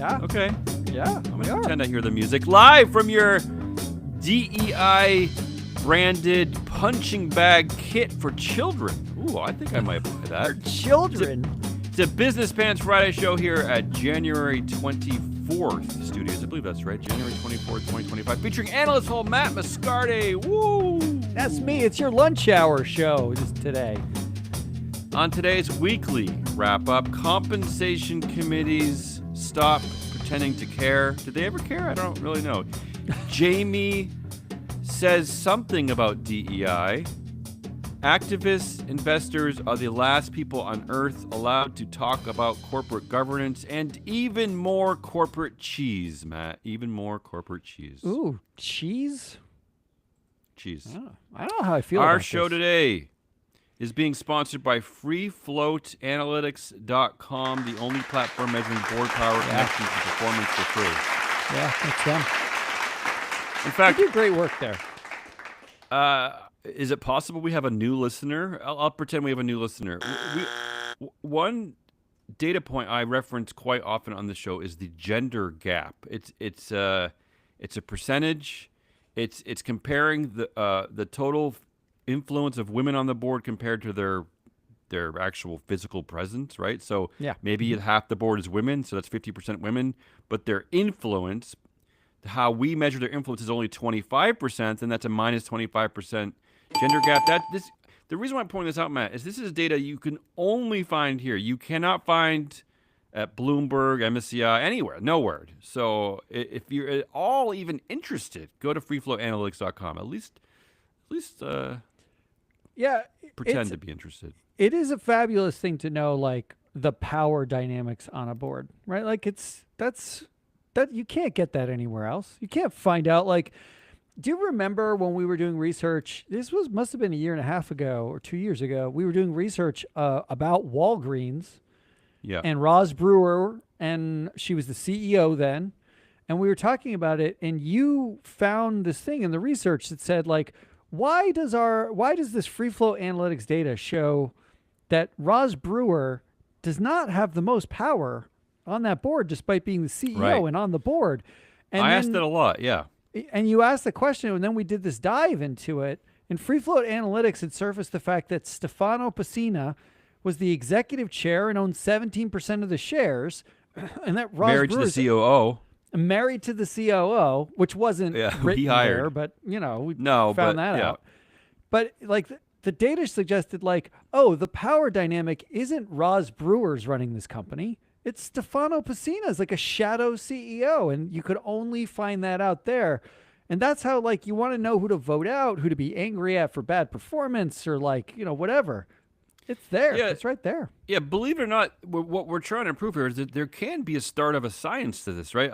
Yeah. Okay. Yeah. I'm going to pretend I hear the music. Live from your DEI branded punching bag kit for children. Ooh, I think I might buy that. For children? It's a Business Pants Friday show here at January 24th studios. I believe that's right. January 24th, 2025. Featuring analyst whole Matt Moscardi. Woo! That's me. It's your lunch hour show just today. On today's weekly wrap-up, compensation committees stop pretending to care. Did they ever care? I don't really know. Jamie says something about DEI. Activists, investors are the last people on earth allowed to talk about corporate governance, and even more corporate cheese, Matt. Even more corporate cheese. Ooh, cheese? Cheese. Oh, I don't know how I feel Our about show this. today is being sponsored by freefloatanalytics.com, the only platform measuring board power, connections, and performance for free. Yeah, that's them. In fact, They do great work there. is it possible we have a new listener? I'll pretend we have a new listener. One data point I reference quite often on the show is the gender gap. It's a percentage. It's comparing the total influence of women on the board compared to their actual physical presence, right? So maybe half the board is women, so that's 50% women, but their influence, how we measure their influence, is only 25%, and that's a minus 25% gender gap. The reason why I'm pointing this out, Matt, is this is data you can only find here. You cannot find at Bloomberg, MSCI, anywhere, nowhere. So if you're at all even interested, go to freefloatanalytics.com. At least pretend to be interested. It is a fabulous thing to know, like, the power dynamics on a board, right? Like, that you can't get that anywhere else. You can't find out, like, do you remember when we were doing research? This must have been a year and a half ago or 2 years ago. We were doing research about Walgreens. Yeah. And Roz Brewer, and she was the CEO then, and we were talking about it, and you found this thing in the research that said, like, why does this free flow analytics data show that Roz Brewer does not have the most power on that board despite being the CEO and on the board? And I asked that a lot, yeah. And you asked the question, and then we did this dive into it. In Free Float Analytics, it surfaced the fact that Stefano Pacina was the executive chair and owned 17% of the shares, and that Roz married Brewer to the COO. Married to the COO, which wasn't written there, but we found that out. But like the data suggested, like, oh, the power dynamic isn't Roz Brewer's running this company. It's Stefano Pacina's, like a shadow CEO, and you could only find that out there. And that's how, like, you want to know who to vote out, who to be angry at for bad performance, or like, whatever. It's there. Yeah. It's right there. Yeah, believe it or not, what we're trying to prove here is that there can be a start of a science to this, right?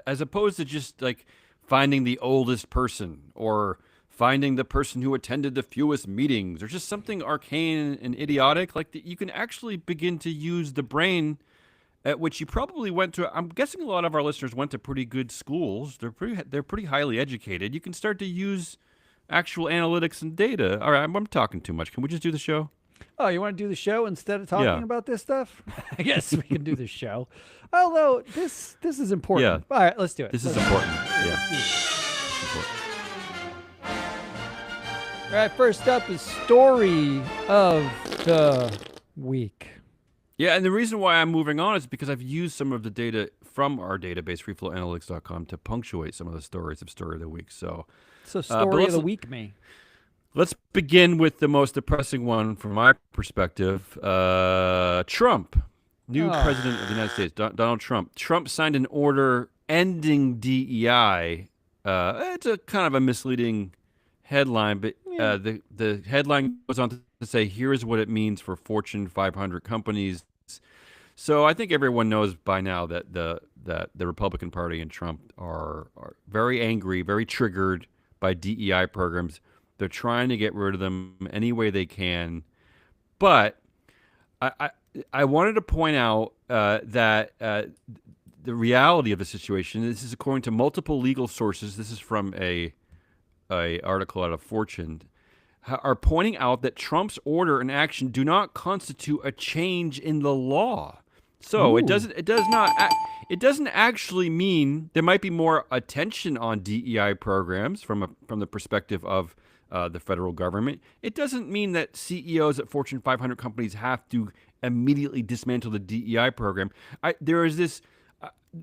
As opposed to just like finding the oldest person or finding the person who attended the fewest meetings or just something arcane and idiotic. Like you can actually begin to use the brain, at which you probably went to. I'm guessing a lot of our listeners went to pretty good schools. They're pretty highly educated. You can start to use actual analytics and data. All right, I'm talking too much. Can we just do the show? Oh, you want to do the show instead of talking about this stuff? I guess we can do the show. Although this is important. Yeah. All right, let's do it. This is important. Yeah. All right, first up is story of the week. Yeah, and the reason why I'm moving on is because I've used some of the data from our database, freeflowanalytics.com, to punctuate some of the stories of Story of the Week. So story of the week, me. Let's begin with the most depressing one from my perspective. Trump, new president of the United States, Donald Trump. Trump signed an order ending DEI. It's a kind of a misleading headline, but the headline goes on to say, here's what it means for Fortune 500 companies. So I think everyone knows by now that the Republican Party and Trump are very angry, very triggered by DEI programs. They're trying to get rid of them any way they can. But I wanted to point out that the reality of the situation, this is according to multiple legal sources, this is from a article out of Fortune, are pointing out that Trump's order and action do not constitute a change in the law. So it does not it doesn't actually mean there might be more attention on DEI programs from the perspective of the federal government. It doesn't mean that CEOs at Fortune 500 companies have to immediately dismantle the DEI program. There is this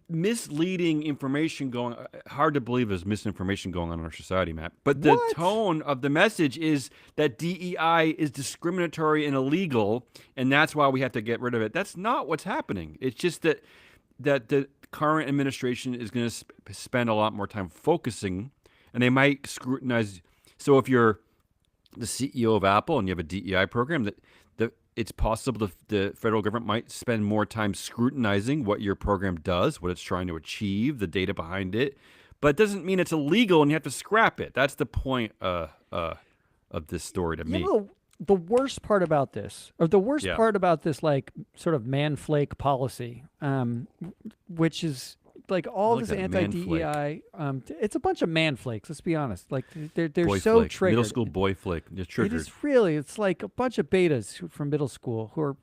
misleading information going. Hard to believe there's misinformation going on in our society, Matt. But the tone of the message is that DEI is discriminatory and illegal, and that's why we have to get rid of it. That's not what's happening. It's just that the current administration is going to spend a lot more time focusing, and they might scrutinize. So if you're the CEO of Apple and you have a DEI program, it's possible the federal government might spend more time scrutinizing what your program does, what it's trying to achieve, the data behind it. But it doesn't mean it's illegal and you have to scrap it. That's the point of this story to me. The worst part about this, part about this, like, sort of man-flake policy, which is like all this anti-DEI, it's a bunch of man flakes. Let's be honest. Like they're so triggered. Middle school boy flake. They're triggered. It is really. It's like a bunch of betas from middle school who are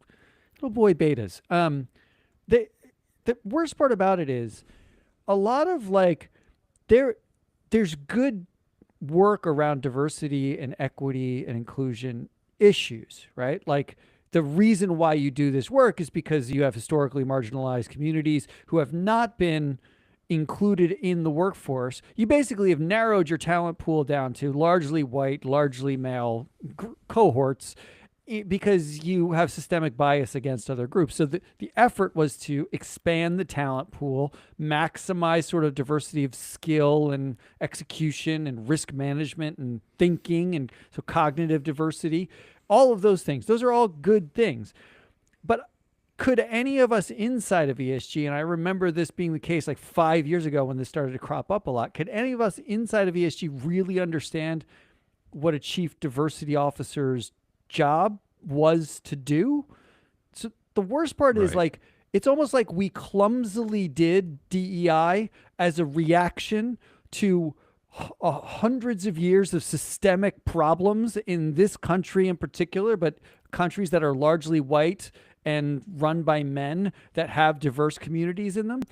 little boy betas. The worst part about it is a lot of like there's good work around diversity and equity and inclusion issues, right? Like, the reason why you do this work is because you have historically marginalized communities who have not been included in the workforce. You basically have narrowed your talent pool down to largely white, largely male cohorts because you have systemic bias against other groups. So the effort was to expand the talent pool, maximize sort of diversity of skill and execution and risk management and thinking, and so cognitive diversity. All of those things. Those are all good things. But could any of us inside of ESG, and I remember this being the case like 5 years ago when this started to crop up a lot, could any of us inside of ESG really understand what a chief diversity officer's job was to do? So the worst part is, like, it's almost like we clumsily did DEI as a reaction to hundreds of years of systemic problems in this country in particular, but countries that are largely white and run by men that have diverse communities in them.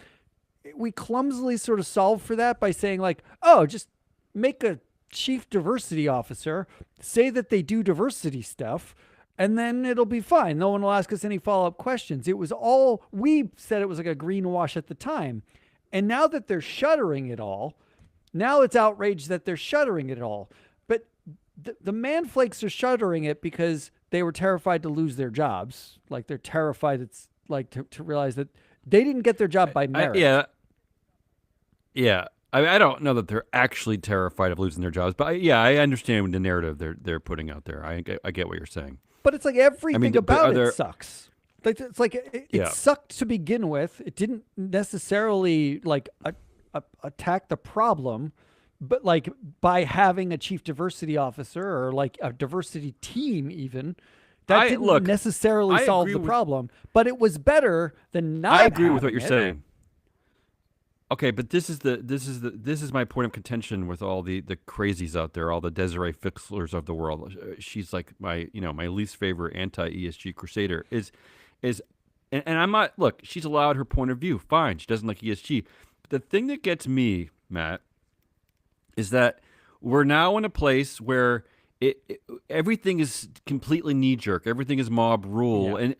We clumsily sort of solve for that by saying, like, oh, just make a chief diversity officer, say that they do diversity stuff, and then it'll be fine. No one will ask us any follow-up questions. It was all, we said it was like a greenwash at the time. And now that they're shuttering it all, now it's outraged that they're shuttering it all. But the man flakes are shuttering it because they were terrified to lose their jobs. Like, they're terrified, it's like to realize that they didn't get their job by merit. Yeah. I don't know that they're actually terrified of losing their jobs, but I understand the narrative they're putting out there. I get what you're saying. But it's like everything about it sucks. Like, it's like it sucked to begin with. It didn't necessarily like attack the problem, but like by having a chief diversity officer or like a diversity team, even that didn't necessarily solve the problem, but it was better than not. I agree with what you're saying. Okay, but this is my point of contention with all the crazies out there, all the Desiree Fixlers of the world. She's like my least favorite anti-ESG crusader is and I'm not, look, she's allowed her point of view. Fine, she doesn't like ESG. The thing that gets me, Matt, is that we're now in a place where everything is completely knee-jerk. Everything is mob rule, and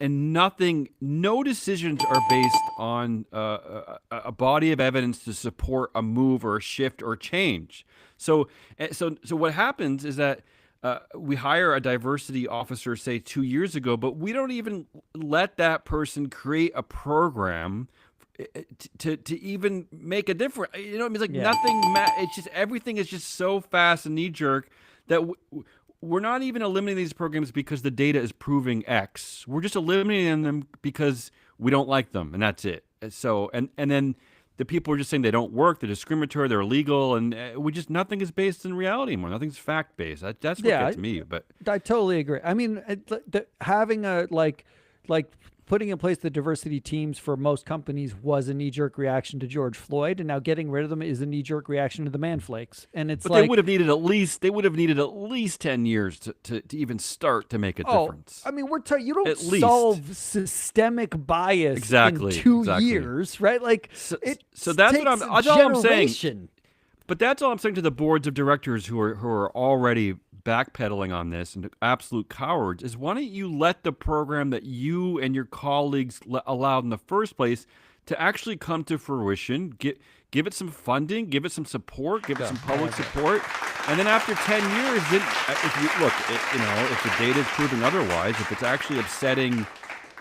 no decisions are based on a body of evidence to support a move or a shift or change. So what happens is that we hire a diversity officer, say 2 years ago, but we don't even let that person create a program to even make a difference. You know what I mean? It's like nothing. It's just everything is just so fast and knee jerk that we're not even eliminating these programs because the data is proving X. We're just eliminating them because we don't like them, and that's it. So and then the people are just saying they don't work, they're discriminatory, they're illegal, and nothing is based in reality anymore. Nothing's fact based. That's what gets me. But I totally agree. I mean, having a like putting in place the diversity teams for most companies was a knee-jerk reaction to George Floyd, and now getting rid of them is a knee-jerk reaction to the man flakes. And it's they would have needed at least 10 years to even start to make a difference. I mean, you don't solve systemic bias in 2 years, right? Like, so that's all I'm saying. But that's all I'm saying to the boards of directors who are already backpedaling on this and absolute cowards is, why don't you let the program that you and your colleagues allowed in the first place to actually come to fruition, give it some funding, give it some support, give it some public support, and then after 10 years, then if the data is proving otherwise, if it's actually upsetting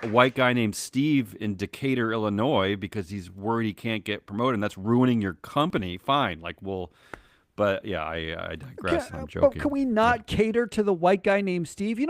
a white guy named Steve in Decatur, Illinois, because he's worried he can't get promoted, and that's ruining your company, fine. But yeah, I digress. I'm joking. But can we not cater to the white guy named Steve?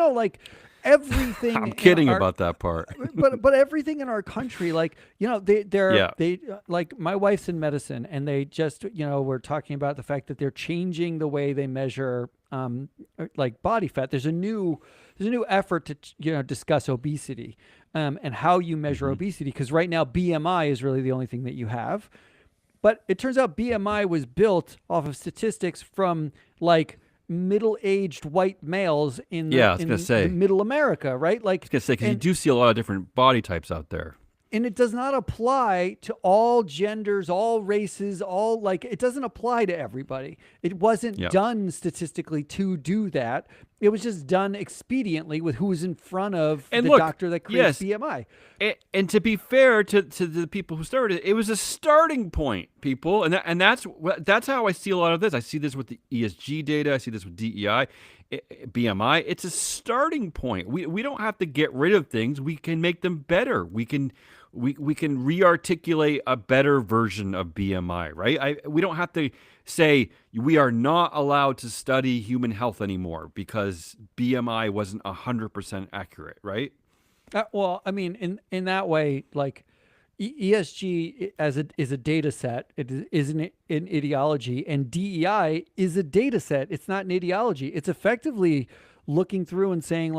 Everything. I'm kidding about that part. but everything in our country, they like, my wife's in medicine, and they just we're talking about the fact that they're changing the way they measure body fat. There's a new effort to discuss obesity and how you measure obesity, because right now BMI is really the only thing that you have. But it turns out BMI was built off of statistics from middle-aged white males in middle America, right? I was going to say, because you do see a lot of different body types out there. And it does not apply to all genders, all races, it doesn't apply to everybody. It wasn't done statistically to do that. It was just done expediently with who was in front of doctor that creates BMI. And to be fair to the people who started it, it was a starting point, people. And that's how I see a lot of this. I see this with the ESG data. I see this with DEI, BMI. It's a starting point. We don't have to get rid of things. We can make them better. We can re-articulate a better version of BMI, right? We don't have to say we are not allowed to study human health anymore because BMI wasn't 100% accurate, right? Well, I mean, in that way, ESG is a data set. It isn't an ideology, and DEI is a data set. It's not an ideology. It's effectively looking through and saying,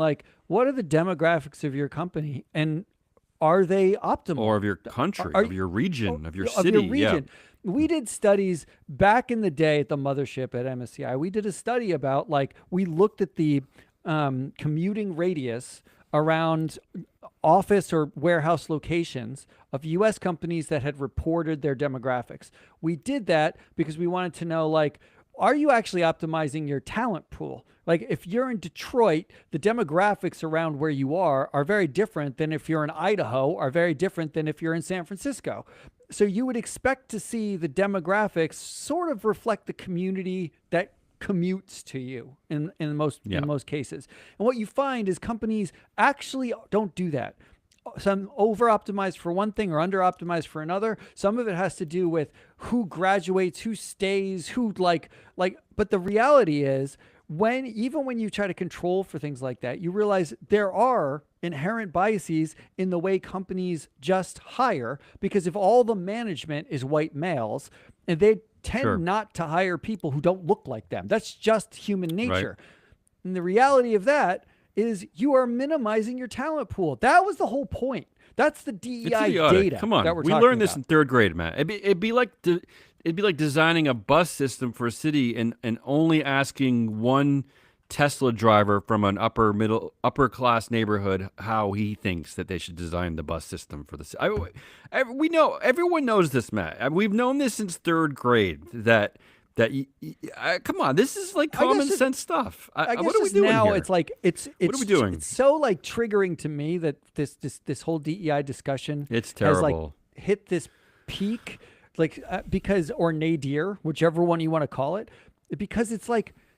what are the demographics of your company, and are they optimal? Or of your country, of your region, of your city. Of your region. Yeah. We did studies back in the day at the mothership at MSCI. We did a study about, we looked at the commuting radius around office or warehouse locations of U.S. companies that had reported their demographics. We did that because we wanted to know, are you actually optimizing your talent pool? If you're in Detroit, the demographics around where you are very different than if you're in Idaho, are very different than if you're in San Francisco. So you would expect to see the demographics sort of reflect the community that commutes to you in most cases. And what you find is companies actually don't do that. Some over-optimized for one thing or under-optimized for another. Some of it has to do with who graduates, who stays, but the reality is, even when you try to control for things like that, you realize there are inherent biases in the way companies just hire, because if all the management is white males, and they tend not to hire people who don't look like them. That's just human nature. Right. And the reality of that is you are minimizing your talent pool. That was the whole point. That's the DEI data. Come on, that we're we learned this in third grade, Matt. It'd be like designing a bus system for a city and only asking one Tesla driver from an upper class neighborhood how he thinks that they should design the bus system for the city. We know, everyone knows this, Matt. We've known this since third grade. Come on, this is common sense stuff. What are we doing now? Here? It's what are we doing? It's so triggering to me that this whole DEI discussion it's terrible has hit this peak, because, or nadir, whichever one you want to call it, because it's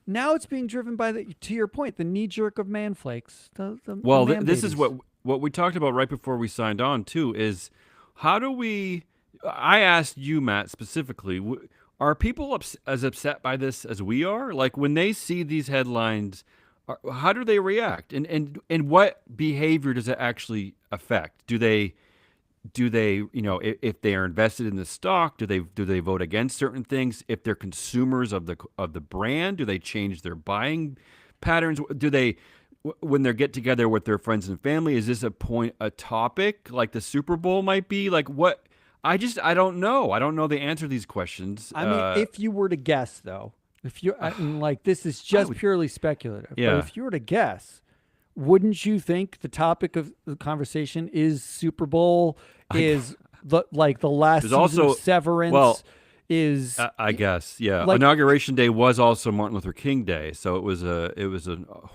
now it's being driven by to your point, the knee jerk of man flakes. This is what we talked about right before we signed on too. Is how do we? I asked you, Matt, specifically. Are people as upset by this as we are? When they see these headlines, how do they react? And what behavior does it actually affect? Do they, if they are invested in the stock, do they vote against certain things? If they're consumers of the brand, do they change their buying patterns? when they get together with their friends and family? Is this a topic like the Super Bowl might be? Like what? I don't know. I don't know the answer to these questions. I mean, if you were to guess, though, if you like, this is just purely speculative. Yeah. But if you were to guess, wouldn't you think the topic of the conversation is Super Bowl? Is the last season also, of Severance? Well, is I guess, yeah. Inauguration Day was also Martin Luther King Day, so it was a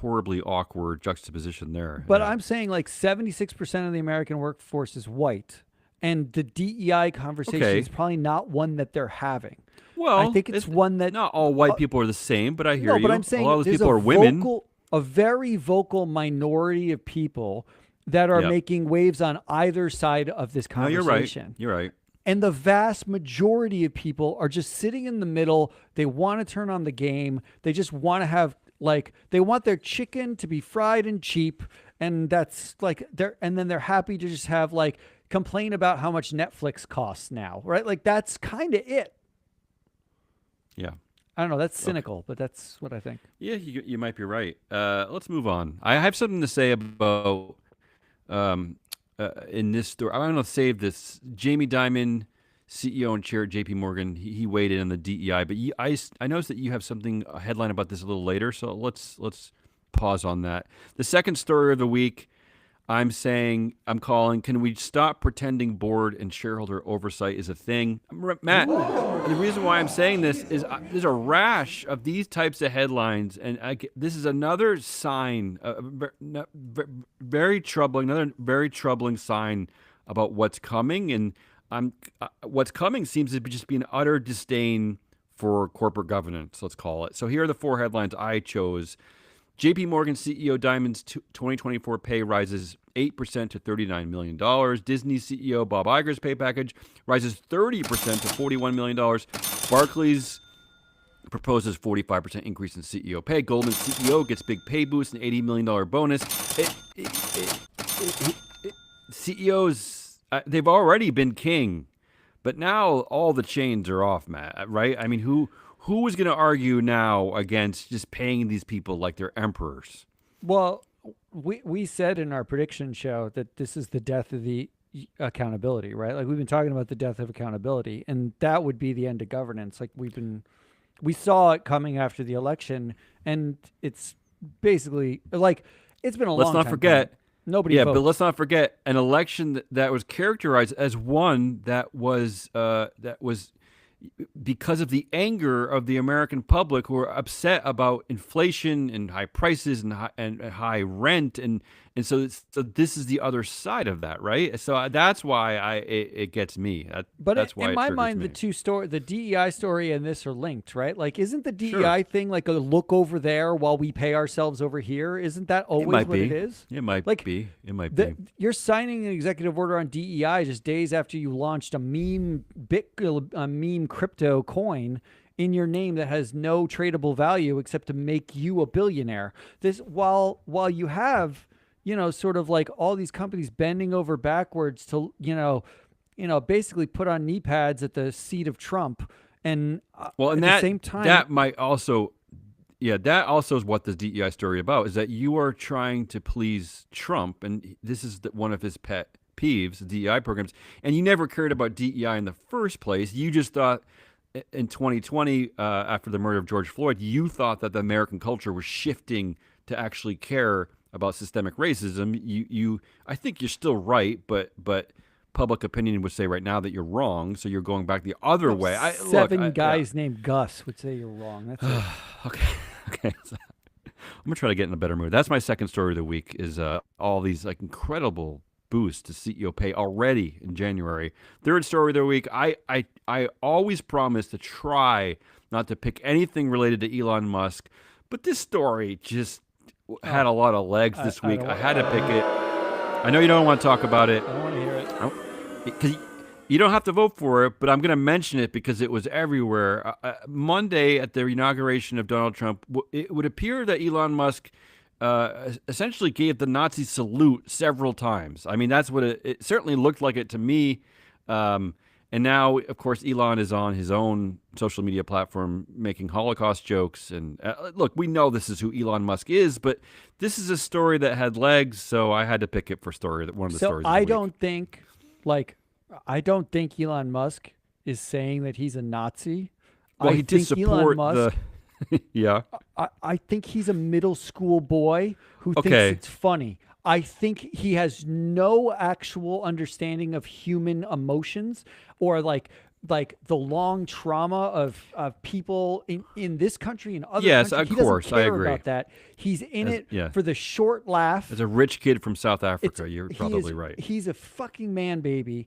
horribly awkward juxtaposition there. But I'm saying 76% of the American workforce is white, and the DEI conversation is probably not one that they're having. Well, I think it's one that not all white people are the same, but I hear you. No, but I'm saying a lot of those people are women. A very vocal minority of people that are making waves on either side of this conversation. No, you're right. And the vast majority of people are just sitting in the middle. They want to turn on the game. They just want to have they want their chicken to be fried and cheap, and that's and then they're happy to just have complain about how much Netflix costs now, right? That's kind of it. Yeah. I don't know. That's cynical, but that's what I think. Yeah, you might be right. Let's move on. I have something to say about in this story. I'm going to save this. Jamie Dimon, CEO and chair at JP Morgan, he weighed in on the DEI. But I noticed that you have a headline about this a little later, so let's pause on that. The second story of the week, I'm calling, can we stop pretending board and shareholder oversight is a thing? Matt, the reason why I'm saying this is there's a rash of these types of headlines, and this is another sign, very troubling, another very troubling sign about what's coming. And what's coming seems to just be an utter disdain for corporate governance, let's call it. So here are the 4 headlines I chose. JP Morgan CEO Dimon's 2024 pay rises 8% to $39 million. Disney CEO Bob Iger's pay package rises 30% to $41 million. Barclays proposes 45% increase in CEO pay. Goldman CEO gets big pay boost and $80 million bonus. CEOs, they've already been king, but now all the chains are off, Matt, right? I mean, who is going to argue now against just paying these people like they're emperors? Well, we said in our prediction show that this is the death of the accountability, right? We've been talking about the death of accountability, and that would be the end of governance. We saw it coming after the election, and it's basically it's been a long time. Let's not forget. Nobody votes. But let's not forget an election that was characterized as one that was because of the anger of the American public who are upset about inflation and high prices and high rent, and so this is the other side of that, right? So that's why it gets me. That's why in my mind, me. the DEI story and this are linked, right? Isn't the DEI thing a look over there while we pay ourselves over here? Isn't that always what it is? It might be. It might be. You're signing an executive order on DEI just days after you launched a meme crypto coin in your name that has no tradable value except to make you a billionaire. This while you have sort of all these companies bending over backwards to basically put on knee pads at the seat of Trump, and at the same time that might also. Yeah, that also is what the DEI story about, is that you are trying to please Trump, and this is one of his pet peeves, the DEI programs, and you never cared about DEI in the first place. You just thought in 2020, after the murder of George Floyd, you thought that the American culture was shifting to actually care about systemic racism. I think you're still right, but public opinion would say right now that you're wrong, so you're going back the other way. Seven guys named Gus would say you're wrong. That's it. Okay. I'm gonna try to get in a better mood. That's my second story of the week. Is all these incredible boosts to CEO pay already in January. Third story of the week. I always promise to try not to pick anything related to Elon Musk, but this story just had a lot of legs this week. I had to pick it. I know you don't want to talk about it. I don't want to hear it. Because you don't have to vote for it, but I'm going to mention it because it was everywhere. Monday at the inauguration of Donald Trump, it would appear that Elon Musk essentially gave the Nazi salute several times. I mean, that's what it certainly looked like it to me. And now, of course, Elon is on his own social media platform making Holocaust jokes. And look, we know this is who Elon Musk is, but this is a story that had legs, so I had to pick it for one of the stories. I don't think Elon Musk is saying that he's a Nazi. Well, he did support yeah. I think he's a middle school boy who thinks it's funny. I think he has no actual understanding of human emotions or like the long trauma of people in this country and other countries. Yes, of course, I agree about that. He's in it for the short laugh. As a rich kid from South Africa, you're probably right. He's a fucking man baby.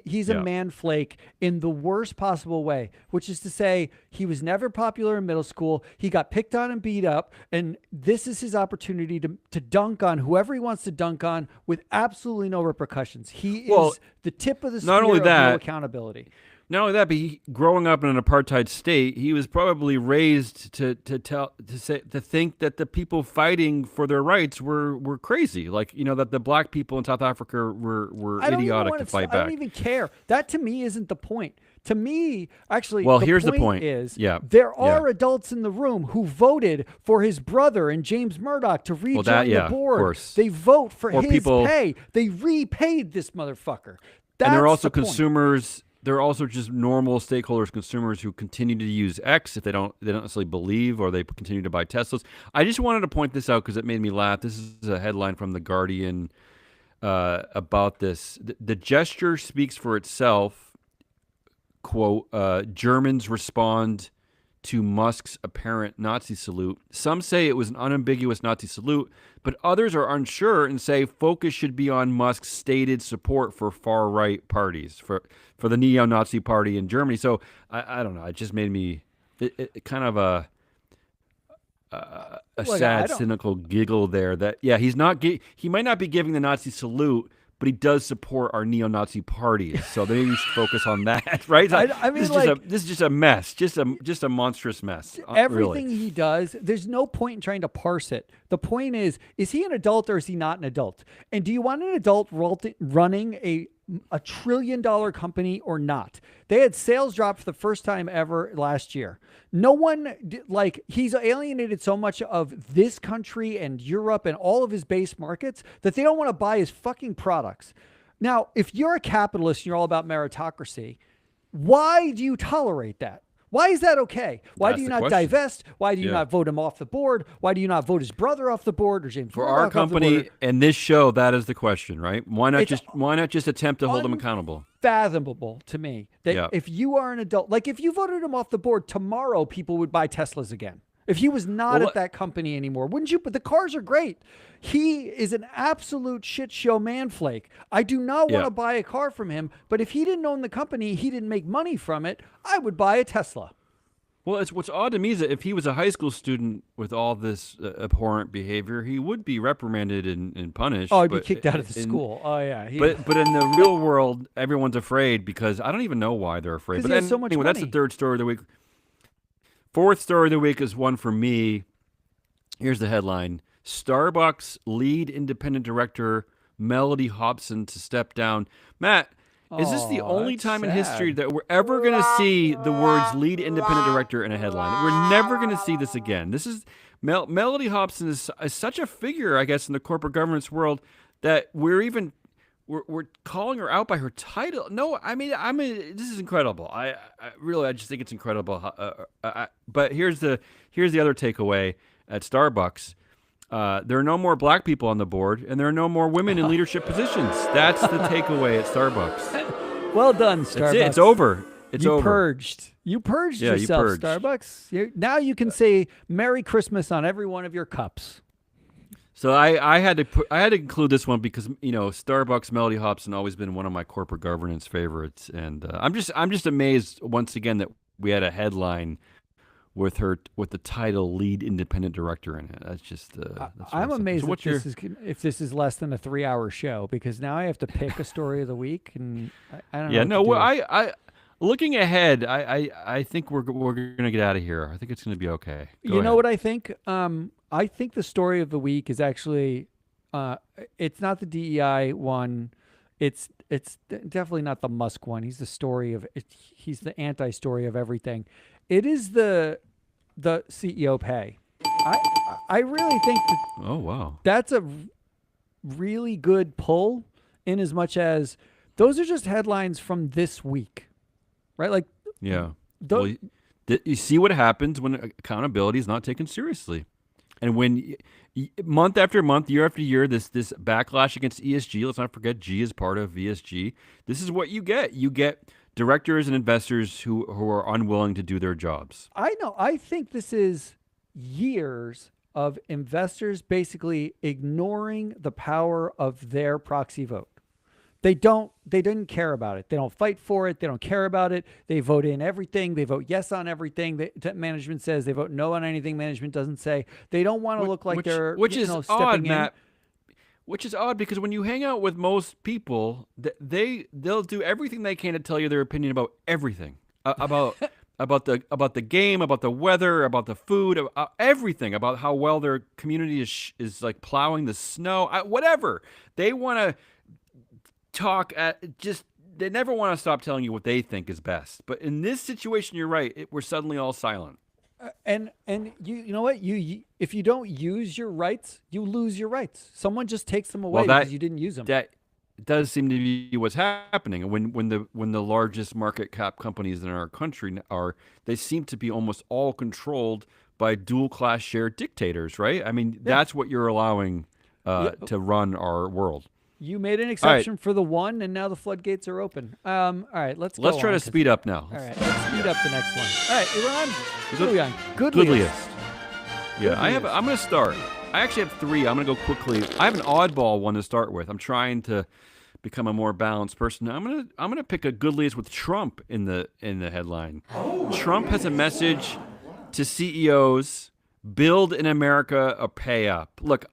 He's a man flake in the worst possible way, which is to say he was never popular in middle school. He got picked on and beat up, and this is his opportunity to dunk on whoever he wants to dunk on with absolutely no repercussions. He is the tip of the spear of no accountability. Not only that, but growing up in an apartheid state, he was probably raised to think that the people fighting for their rights were crazy. Like, that the black people in South Africa were idiotic to fight back. I don't even care. That to me isn't the point. To me, actually, here's the point. There are adults in the room who voted for his brother and James Murdoch to rejoin the board. Of course. They vote for his pay. They repaid this motherfucker. And they're also consumers. They're also just normal stakeholders, consumers who continue to use X if they don't necessarily believe, or they continue to buy Teslas. I just wanted to point this out because it made me laugh. This is a headline from The Guardian about this. The gesture speaks for itself. Quote, Germans respond to Musk's apparent Nazi salute. Some say it was an unambiguous Nazi salute, but others are unsure and say focus should be on Musk's stated support for far-right parties, for the neo-Nazi party in Germany. So I don't know. It just made me kind of a sad, cynical giggle there. That he might not be giving the Nazi salute, but he does support our neo-Nazi parties. So maybe we should focus on that, right? I mean, this is just a mess, just a monstrous mess. Everything he does, there's no point in trying to parse it. The point is he an adult or is he not an adult? And do you want an adult running a $1 trillion company or not? They had sales drop for the first time ever last year. No one, he's alienated so much of this country and Europe and all of his base markets that they don't want to buy his fucking products. Now, if you're a capitalist and you're all about meritocracy, why do you tolerate that? Why is that okay? Why do you not divest? Why do you not vote him off the board? Why do you not vote his brother off the board or James For our company and this show, that is the question, right? Why not just attempt to hold him accountable? Fathomable to me that if you are an adult, like if you voted him off the board tomorrow, people would buy Teslas again. If he was not at that company anymore, wouldn't you? But the cars are great. He is an absolute shit show manflake. I do not want to buy a car from him, but if he didn't own the company, he didn't make money from it, I would buy a Tesla. Well, what's odd to me is that if he was a high school student with all this abhorrent behavior, he would be reprimanded and punished. Oh, he'd be kicked out of the school. Oh, yeah. But in the real world, everyone's afraid because I don't even know why they're afraid. But he has so much money. That's the third story of the week. Fourth story of the week is one for me. Here's the headline. Starbucks lead independent director Melody Hobson to step down. Matt, is this the only time in history that we're ever going to see the words lead independent director in a headline? We're never going to see this again. This is Melody Hobson is such a figure, I guess, in the corporate governance world that we're calling her out by her title. No, I mean, this is incredible. I just think it's incredible. But here's the other takeaway at Starbucks. There are no more black people on the board, and there are no more women in leadership positions. That's the takeaway at Starbucks. Well done, Starbucks. That's it. It's over. It's over. You purged yourself, Starbucks. Now you can say Merry Christmas on every one of your cups. So I had to include this one because Starbucks Melody Hobson always been one of my corporate governance favorites, and I'm just amazed once again that we had a headline with the title lead independent director in it. That's just I'm amazed if this is less than a 3-hour show because now I have to pick a story of the week and I don't know. Yeah, I looking ahead, I think we're gonna get out of here. I think it's gonna be okay. You know what I think? I think the story of the week is actually, it's not the DEI one. it's definitely not the Musk one. He's he's the anti-story of everything. It is the CEO pay. I really think oh wow, that's a really good pull, in as much as those are just headlines from this week, right? Like, yeah. You see what happens when accountability is not taken seriously, and when month after month, year after year, this backlash against ESG. Let's not forget G is part of ESG. This is what you get. You get directors and investors who are unwilling to do their jobs. I know. I think this is years of investors basically ignoring the power of their proxy vote. They didn't care about it. They don't fight for it. They don't care about it. They vote in everything. They vote yes on everything that management says. They vote no on anything management doesn't say. They don't want to look like they're stepping odd, in. Matt. Which is odd, because when you hang out with most people, they'll do everything they can to tell you their opinion about everything, about the game, about the weather, about the food, everything, about how well their community is like plowing the snow, whatever. They want to talk they never want to stop telling you what they think is best. But in this situation, you're right. We're suddenly all silent. And you know what? You if you don't use your rights, you lose your rights. Someone just takes them away because you didn't use them. That does seem to be what's happening. When the largest market cap companies in our country they seem to be almost all controlled by dual class share dictators, right? I mean, that's what you're allowing to run our world. You made an exception for the one, and now the floodgates are open. All right, let's try to speed up now. All right, let's speed up the next one. All right, we're on. What are we on? Goodliest. Yeah, I'm going to start. I actually have three. I'm going to go quickly. I have an oddball one to start with. I'm trying to become a more balanced person. I'm going to pick a Goodliest with Trump in the headline. Trump has a message to CEOs: build in America or pay up. Look,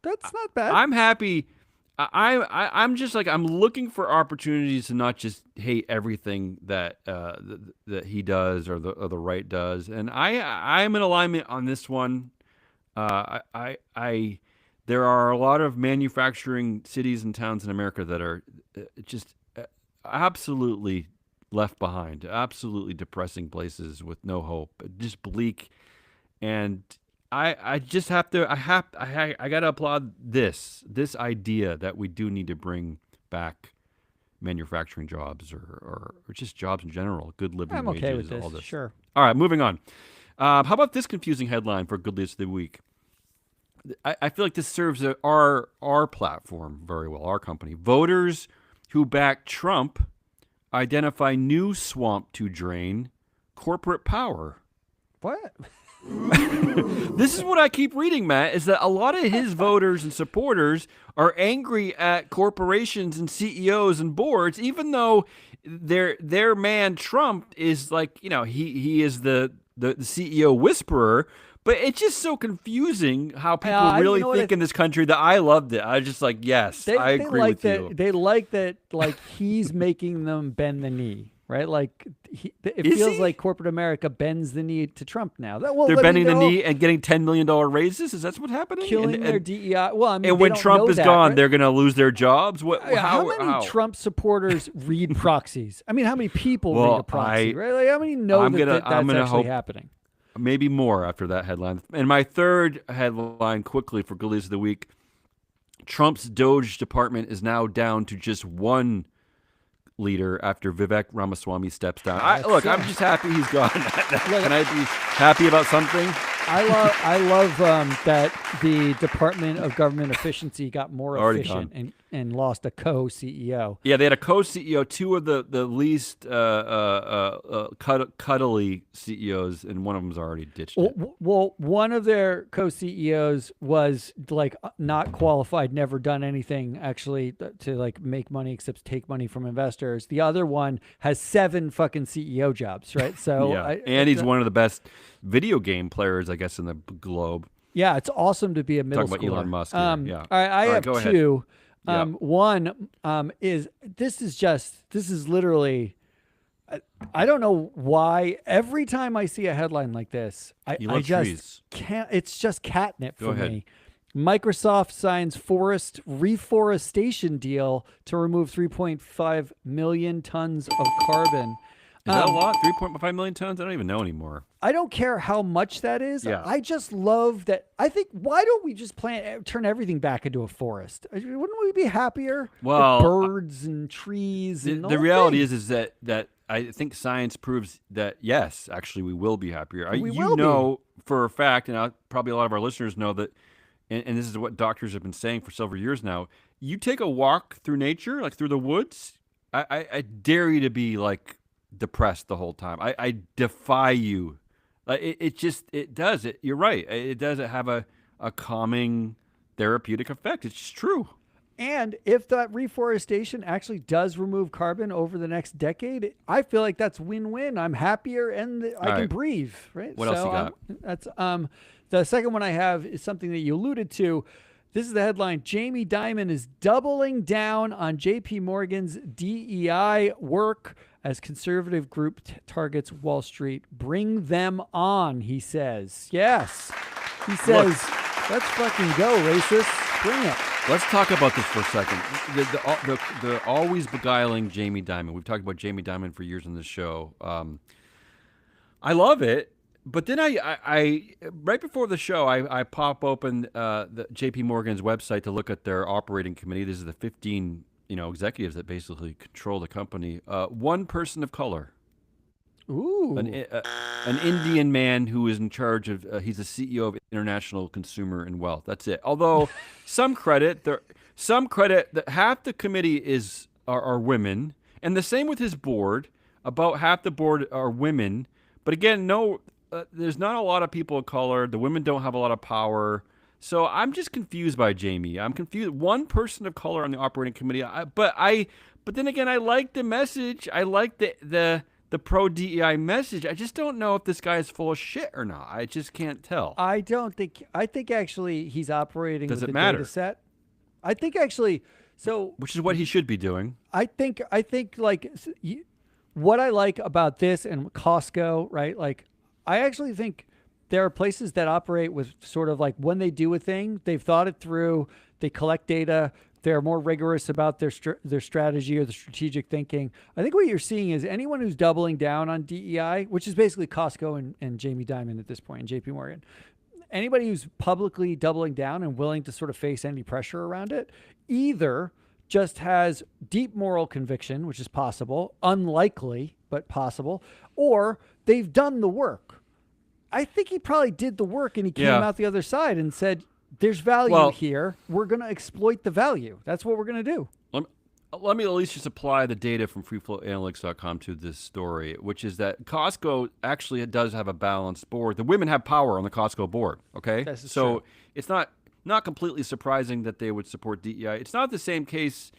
that's not bad. I'm happy. I'm just like, I'm looking for opportunities to not just hate everything that that he does or the right does, and I'm in alignment on this one. There are a lot of manufacturing cities and towns in America that are just absolutely left behind, absolutely depressing places with no hope, just bleak, and I just have to. I got to applaud this idea that we do need to bring back manufacturing jobs or just jobs in general, good living wages. I'm okay with this. All this. Sure. All right, moving on. How about this confusing headline for Goodliest of the Week? I feel like this serves our platform very well, our company. Voters who back Trump identify new swamp to drain: corporate power. What? This is what I keep reading, Matt, is that a lot of his voters and supporters are angry at corporations and CEOs and boards, even though their man Trump is like, he is the CEO whisperer. But it's just so confusing how people really think in this country that I loved it. I was just like, yes, I agree with you. They like that, like he's making them bend the knee, right? Like it feels like corporate America bends the knee to Trump now. They're bending the knee and getting $10 million raises. Is that what's happening? Killing their DEI. Well, I mean, and when Trump is gone, right? They're going to lose their jobs. How many Trump supporters read proxies? I mean, how many people read a proxy? Right? Like, how many know that's actually happening? Maybe more after that headline. And my third headline, quickly, for Goodliest of the Week: Trump's Doge department is now down to just one leader after Vivek Ramaswamy steps down. I'm just happy he's gone. Can I be happy about something? I love that the Department of Government Efficiency got more efficient and lost a co-CEO. Yeah, they had a co-CEO, two of the least cuddly CEOs, and one of them's already ditched it. Well, one of their co-CEOs was like not qualified, never done anything actually to like make money except take money from investors. The other one has 7 fucking CEO jobs, right? So yeah, and he's one of the best video game players, I guess, in the globe. Yeah, it's awesome to be a middle schooler. Talking about Elon Musk. Yeah. All right, I have two. One is literally, I don't know why every time I see a headline like this, I just can't. It's just catnip for me. Microsoft signs forest reforestation deal to remove 3.5 million tons of carbon. Is that a lot? 3.5 million tons? I don't even know anymore. I don't care how much that is. Yeah. I just love that. I think, why don't we just turn everything back into a forest? Wouldn't we be happier? Well, with birds and trees. And the reality is that I think science proves that, yes, actually, we will be happier. We will know for a fact, and probably a lot of our listeners know that, and this is what doctors have been saying for several years now, you take a walk through nature, like through the woods, I dare you to be like depressed the whole time. I defy you. It does. You're right. It does have a calming therapeutic effect. It's just true. And if that reforestation actually does remove carbon over the next decade, I feel like that's win-win. I'm happier and I can breathe, right? What else you got? That's the second one I have is something that you alluded to. This is the headline: Jamie Dimon is doubling down on JP Morgan's DEI work as conservative group targets Wall Street. Bring them on, he says. Yes. He says, let's fucking go, racists. Bring it. Let's talk about this for a second. The always beguiling Jamie Dimon. We've talked about Jamie Dimon for years on this show. I love it, but then I right before the show, I pop open the JP Morgan's website to look at their operating committee. This is the 15 executives that basically control the company. One person of color. Ooh. An Indian man who is in charge of, he's the CEO of International Consumer and Wealth. That's it. Although some credit that half the committee are women, and the same with his board. About half the board are women. But again, there's not a lot of people of color. The women don't have a lot of power. So I'm just confused by Jamie. I'm confused. One person of color on the operating committee. But then again, I like the message. I like the pro DEI message. I just don't know if this guy is full of shit or not. I just can't tell. I think actually he's operating with the matter? data set. I think actually, which is what he should be doing. I think like what I like about this and Costco, right? Like, I actually think there are places that operate with sort of like, when they do a thing, they've thought it through, they collect data, they're more rigorous about their strategy or the strategic thinking. I think what you're seeing is anyone who's doubling down on DEI, which is basically Costco and Jamie Dimon at this point, and JP Morgan, anybody who's publicly doubling down and willing to sort of face any pressure around it, either just has deep moral conviction, which is possible, unlikely, but possible, or they've done the work. I think he probably did the work and he came out the other side and said, there's value here. We're going to exploit the value. That's what we're going to do. Let me at least just apply the data from freeflowanalytics.com to this story, which is that Costco actually does have a balanced board. The women have power on the Costco board, okay? So it's not completely surprising that they would support DEI. It's not the same case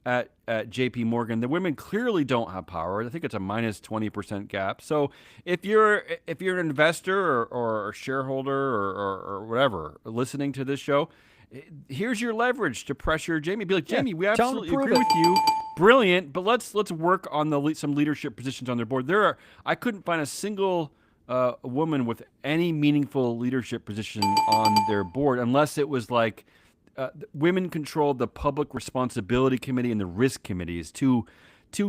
at JP Morgan. The women clearly don't have power. I think it's a minus 20% gap. So if you're an investor or a shareholder or whatever listening to this show, here's your leverage to pressure Jamie. Be like, Jamie, we absolutely agree with you. Brilliant, but let's work on some leadership positions on their board. I couldn't find a single woman with any meaningful leadership position on their board, unless it was like women controlled the public responsibility committee and the risk committees, two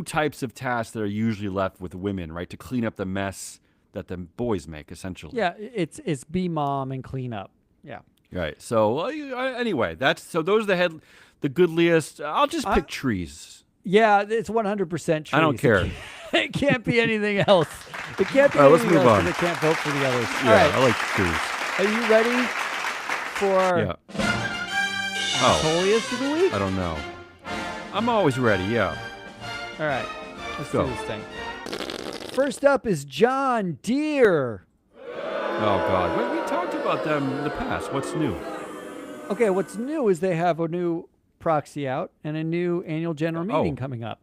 types of tasks that are usually left with women, right, to clean up the mess that the boys make, essentially. Yeah, it's be mom and clean up. Yeah. Right. So anyway, those are the good list. I'll just pick trees. Yeah, it's 100% trees. I don't care. It can't be anything else. It can't be anything else because it can't vote for the others. Yeah, all right. I like trees. Are you ready for holiest of the week? I don't know. I'm always ready, yeah. All right. Let's do this thing. First up is John Deere. Oh, God. We talked about them in the past. What's new? Okay, what's new is they have a new proxy out and a new annual general meeting coming up.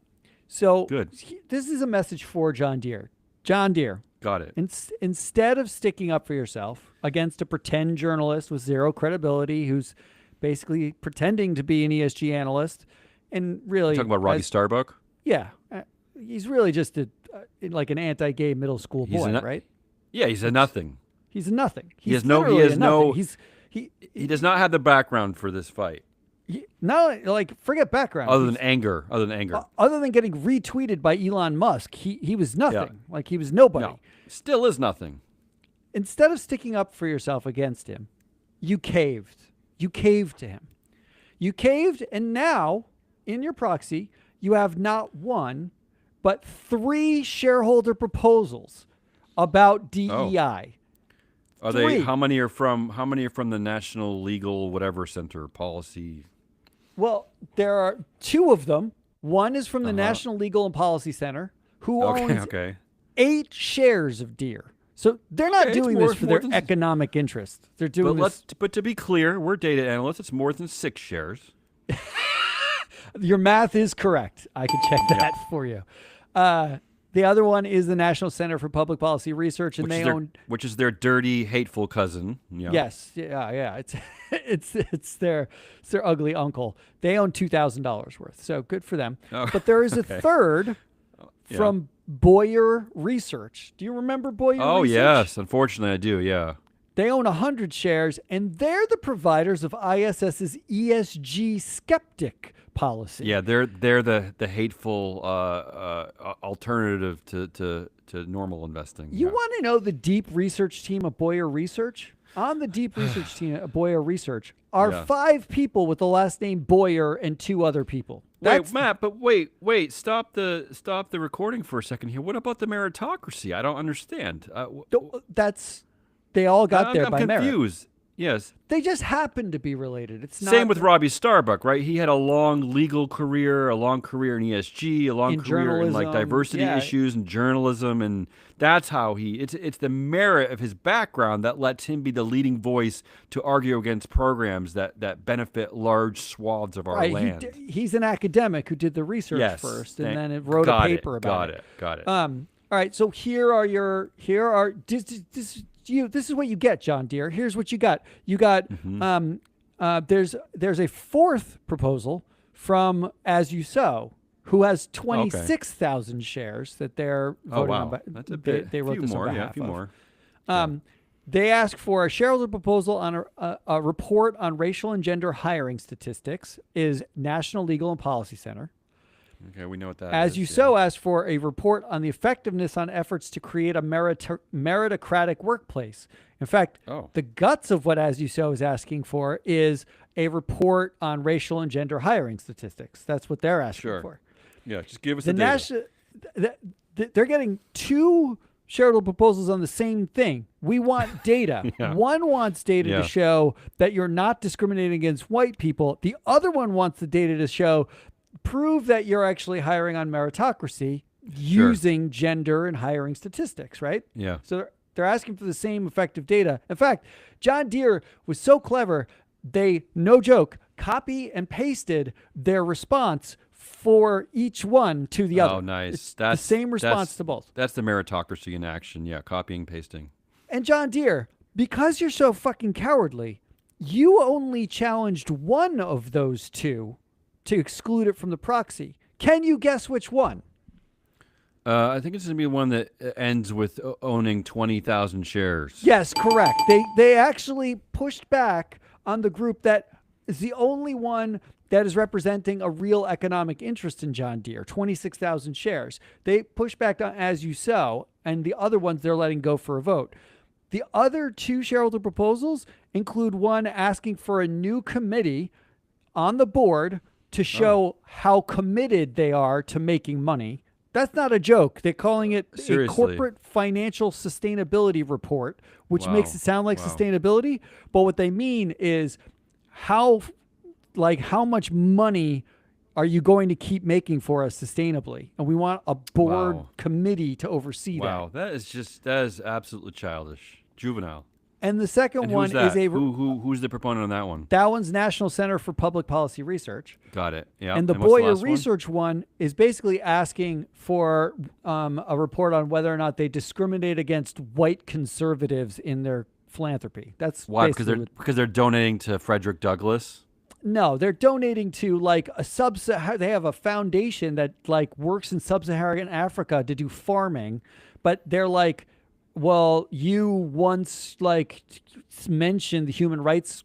So good. This is a message for John Deere. John Deere. Got it. Instead of sticking up for yourself against a pretend journalist with zero credibility who's basically pretending to be an ESG analyst and really... You're talking about Robbie Starbuck? Yeah. He's really just like an anti-gay middle school boy, right? Yeah, he's a nothing. He's a nothing. He has no. He's He does not have the background for this fight. Not like forget background. Other than anger. Other than getting retweeted by Elon Musk, he was nothing. Yeah. Like he was nobody. No, still is nothing. Instead of sticking up for yourself against him, you caved. You caved to him. You caved, and now in your proxy, you have not one, but 3 shareholder proposals about DEI. Are they? How many are from the National Legal Whatever Center Policy? Well, there are 2 of them. One is from the National Legal and Policy Center, who owns 8 shares of Deere. So they're not doing this for their economic interest. They're doing this. But to be clear, we're data analysts. It's more than 6 shares. Your math is correct. I can check that for you. The other one is the National Center for Public Policy Research, and which is their dirty, hateful cousin. Yeah. Yes, yeah. It's their ugly uncle. They own $2,000 worth, so good for them. Oh, but there is a third from Boyer Research. Do you remember Boyer Research? Oh yes, unfortunately I do. Yeah. They own 100 shares, and they're the providers of ISS's ESG skeptic policy. Yeah, they're the hateful alternative to normal investing. You want to know the deep research team of Boyer Research? On the deep research team at Boyer Research are 5 people with the last name Boyer and 2 other people. Wait, Matt, but wait, stop the recording for a second here. What about the meritocracy? I don't understand. They all got there by merit. I'm confused. Yes. They just happen to be related. It's not same with Robbie Starbuck, right? He had a long legal career, a long career in ESG, a long career in like diversity issues and journalism, and that's how it's the merit of his background that lets him be the leading voice to argue against programs that benefit large swaths of our land. He's an academic who did the research first and then wrote a paper about it. Got it. All right, so this is what you get, John Deere. Here's what you got. You got there's a 4th proposal from As You Sow, who has 26,000 shares that they're voting on. But that's a bit. They wrote this more, on behalf a few more. They ask for a shareholder proposal on a report on racial and gender hiring statistics. Is National Legal and Policy Center. Okay, we know what that is. As You Sow asked for a report on the effectiveness on efforts to create a meritocratic workplace. In fact, the guts of what As You Sow is asking for is a report on racial and gender hiring statistics. That's what they're asking for. Yeah, just give us the data. They're getting 2 shareholder proposals on the same thing. We want data. One wants data to show that you're not discriminating against white people. The other one wants the data to show prove that you're actually hiring on meritocracy using gender and hiring statistics, right? Yeah. So they're asking for the same effective data. In fact, John Deere was so clever, they, no joke, copy and pasted their response for each one to the other. Oh, nice. It's the same response to both. That's the meritocracy in action. Yeah, copying, pasting. And John Deere, because you're so fucking cowardly, you only challenged one of those 2 to exclude it from the proxy. Can you guess which one? I think it's going to be one that ends with owning 20,000 shares. Yes, correct. They actually pushed back on the group that is the only one that is representing a real economic interest in John Deere, 26,000 shares. They pushed back on As You Sow, and the other ones they're letting go for a vote. The other 2 shareholder proposals include one asking for a new committee on the board to show how committed they are to making money. That's not a joke. They're calling it a corporate financial sustainability report, which makes it sound like sustainability. But what they mean is how much money are you going to keep making for us sustainably? And we want a board committee to oversee that. Wow, that is absolutely childish, juvenile. And the second one is who's the proponent on that one? That one's National Center for Public Policy Research. Got it. Yeah. And the Boyer Research one is basically asking for a report on whether or not they discriminate against white conservatives in their philanthropy. That's why because they're donating to Frederick Douglass. No, they're donating to like they have a foundation that like works in sub-Saharan Africa to do farming, but they're like, well, you once mentioned the Human Rights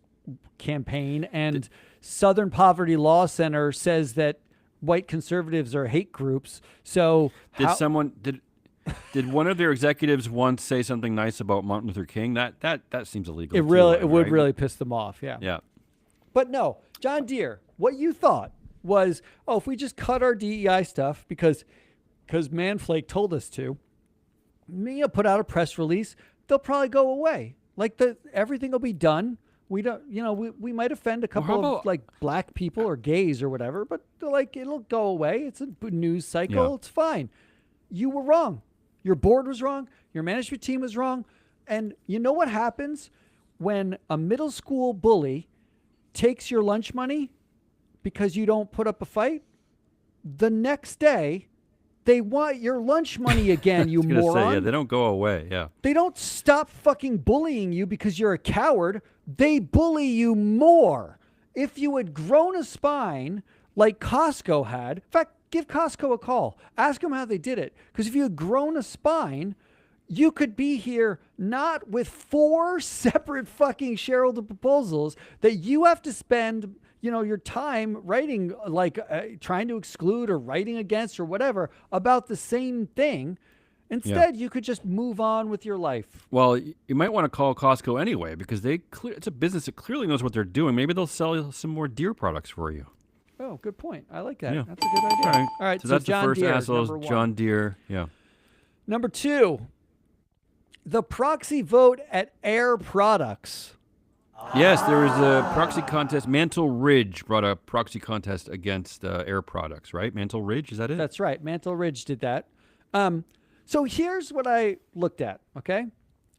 Campaign, and Southern Poverty Law Center says that white conservatives are hate groups. So did one of their executives once say something nice about Martin Luther King? That seems illegal. It would really piss them off. Yeah. Yeah. But no, John Deere, what you thought was, if we just cut our DEI stuff because Manflake told us to, put out a press release, they'll probably go away. Everything will be done. We don't, we might offend a couple of black people or gays or whatever, but it'll go away. It's a news cycle. Yeah. It's fine. You were wrong. Your board was wrong. Your management team was wrong. And you know what happens when a middle school bully takes your lunch money because you don't put up a fight? The next day, they want your lunch money again, you moron. Yeah, they don't go away, yeah. They don't stop fucking bullying you because you're a coward. They bully you more. If you had grown a spine like Costco had, in fact, give Costco a call. Ask them how they did it. Because if you had grown a spine, you could be here not with 4 separate fucking shareholder proposals that you have to spend your time writing, trying to exclude or writing against or whatever about the same thing. Instead, you could just move on with your life. Well, you might want to call Costco anyway because it's a business that clearly knows what they're doing. Maybe they'll sell some more Deere products for you. Oh, good point. I like that. Yeah. That's a good idea. All right. So that's John the first Deere, assholes, John Deere. Yeah. Number 2, the proxy vote at Air Products. Yes, there was a proxy contest. Mantle Ridge brought a proxy contest against Air Products, right? Mantle Ridge, is that it? That's right. Mantle Ridge did that. So here's what I looked at, okay?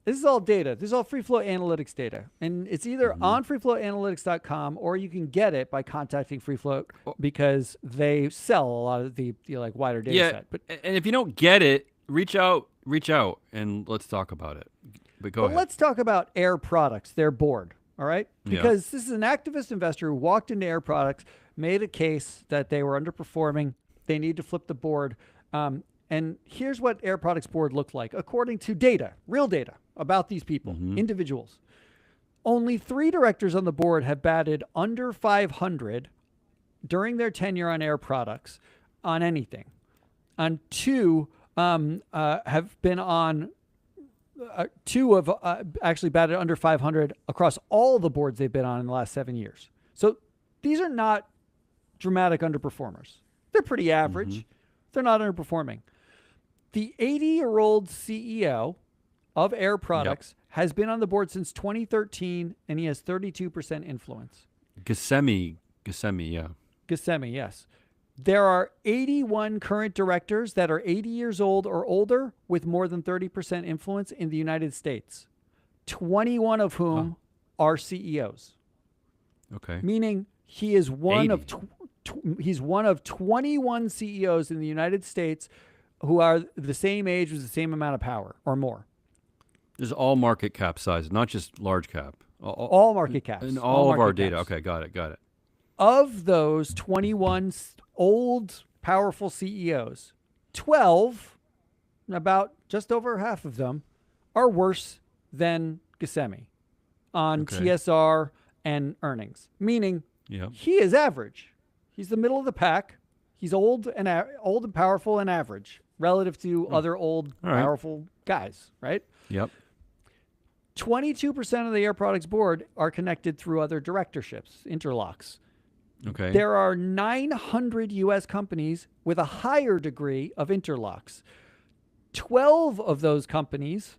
This is all data. This is all free flow analytics data. And it's either on freeflowanalytics.com or you can get it by contacting Free Float because they sell a lot of the wider data set. But and if you don't get it, reach out and let's talk about it. But go ahead. Let's talk about Air Products, their board. All right? Because this is an activist investor who walked into Air Products, made a case that they were underperforming. They need to flip the board. And here's what Air Products board looked like, according to data, real data about these people, individuals. Only 3 directors on the board have batted under 500 during their tenure on Air Products on anything. And 2 have been on... 2 have actually batted under 500 across all the boards they've been on in the last 7 years. So these are not dramatic underperformers. They're pretty average. They're not underperforming. The 80-year-old CEO of Air Products has been on the board since 2013, and he has 32% influence. Ghassemi, yeah. Ghassemi, yes. There are 81 current directors that are 80 years old or older with more than 30% influence in the United States, 21 of whom are CEOs. Okay. Meaning he is one of he's one of 21 CEOs in the United States who are the same age with the same amount of power or more. This is all market cap size, not just large cap. All market caps. And all of our data. Okay, got it. Of those 21 old, powerful CEOs, 12, about just over half of them, are worse than Ghassemi on TSR and earnings. Meaning he is average. He's the middle of the pack. He's old and powerful and average relative to other old, powerful guys, right? Yep. 22% of the Air Products board are connected through other directorships, interlocks. Okay. There are 900 U.S. companies with a higher degree of interlocks. 12 of those companies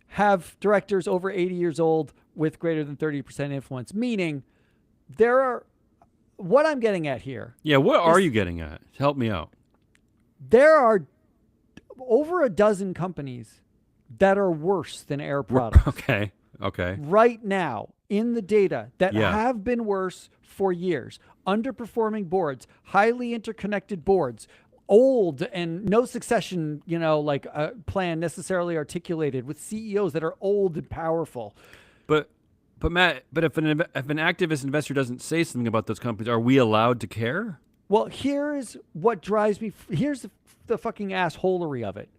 have directors over 80 years old with greater than 30% influence, meaning there are, what I'm getting at here. Yeah, what are you getting at? Help me out. There are over a dozen companies that are worse than Air Products. Okay. Right now in the data that have been worse for years. Underperforming boards, highly interconnected boards, old and no succession, plan necessarily articulated with CEOs that are old and powerful. But Matt, if an activist investor doesn't say something about those companies, are we allowed to care? Well, here's what drives me. Here's the fucking assholery of it.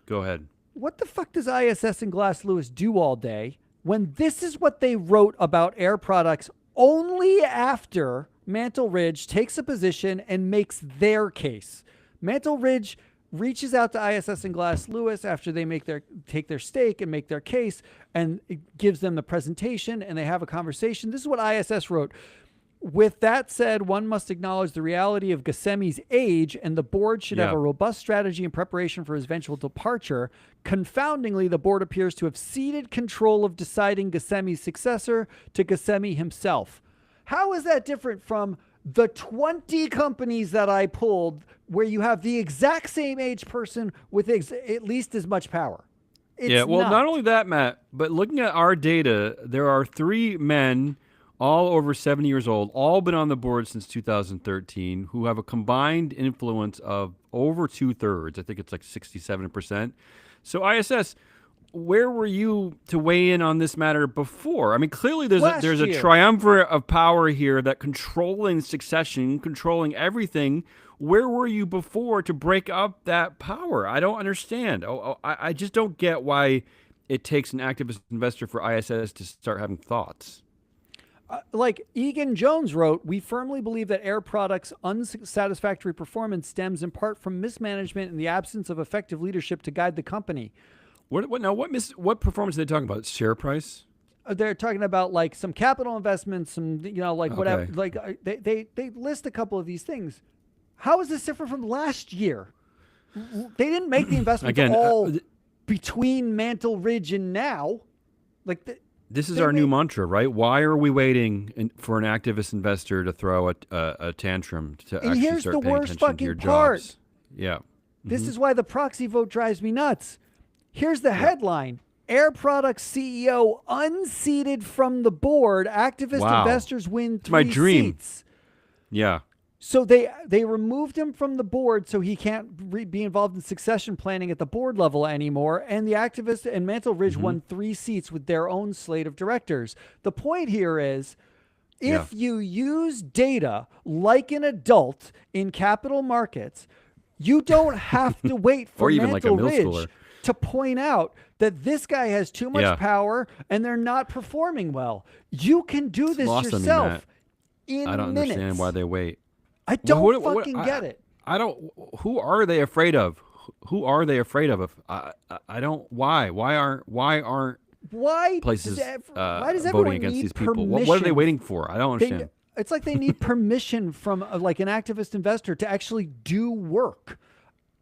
Go ahead. what the fuck does ISS and Glass Lewis do all day when this is what they wrote about Air Products only after Mantle Ridge takes a position and makes their case? Mantle Ridge reaches out to ISS and Glass Lewis after they take their stake and make their case, and it gives them the presentation, and they have a conversation. This is what ISS wrote. With that said, one must acknowledge the reality of Ghassemi's age, and the board should have a robust strategy in preparation for his eventual departure. Confoundingly, the board appears to have ceded control of deciding Ghassemi's successor to Ghassemi himself. How is that different from the 20 companies that I pulled where you have the exact same age person with at least as much power? Not only that, Matt, but looking at our data, there are 3 men all over 70 years old, all been on the board since 2013, who have a combined influence of over 2/3. I think it's like 67%. So ISS, where were you to weigh in on this matter before? I mean, clearly there's a triumvirate of power here that controlling succession, controlling everything. Where were you before to break up that power? I don't understand. I just don't get why it takes an activist investor for ISS to start having thoughts. Like Egan Jones wrote, we firmly believe that Air Products' unsatisfactory performance stems in part from mismanagement and the absence of effective leadership to guide the company. What performance are they talking about? Share price? They're talking about like some capital investments, some whatever. Like they list a couple of these things. How is this different from last year? They didn't make the investments between Mantle Ridge and now. This is our new mantra, right? Why are we waiting for an activist investor to throw a tantrum to actually start paying attention to your jobs? Yeah. This is why the proxy vote drives me nuts. Here's the headline. Air Products CEO unseated from the board. Activist investors win 3 my dream. seats. Yeah. So they removed him from the board so he can't be involved in succession planning at the board level anymore. And the activist and Mantle Ridge won 3 seats with their own slate of directors. The point here is, if you use data like an adult in capital markets, you don't have to wait for Mantle Ridge to point out that this guy has too much power and they're not performing well. You can do this yourself in minutes. I don't understand why they wait. I don't fucking get it. I don't. Who are they afraid of? Who are they afraid of? I don't. Why? Why aren't places voting against these people? What are they waiting for? I don't understand. It's like they need permission from like an activist investor to actually do work.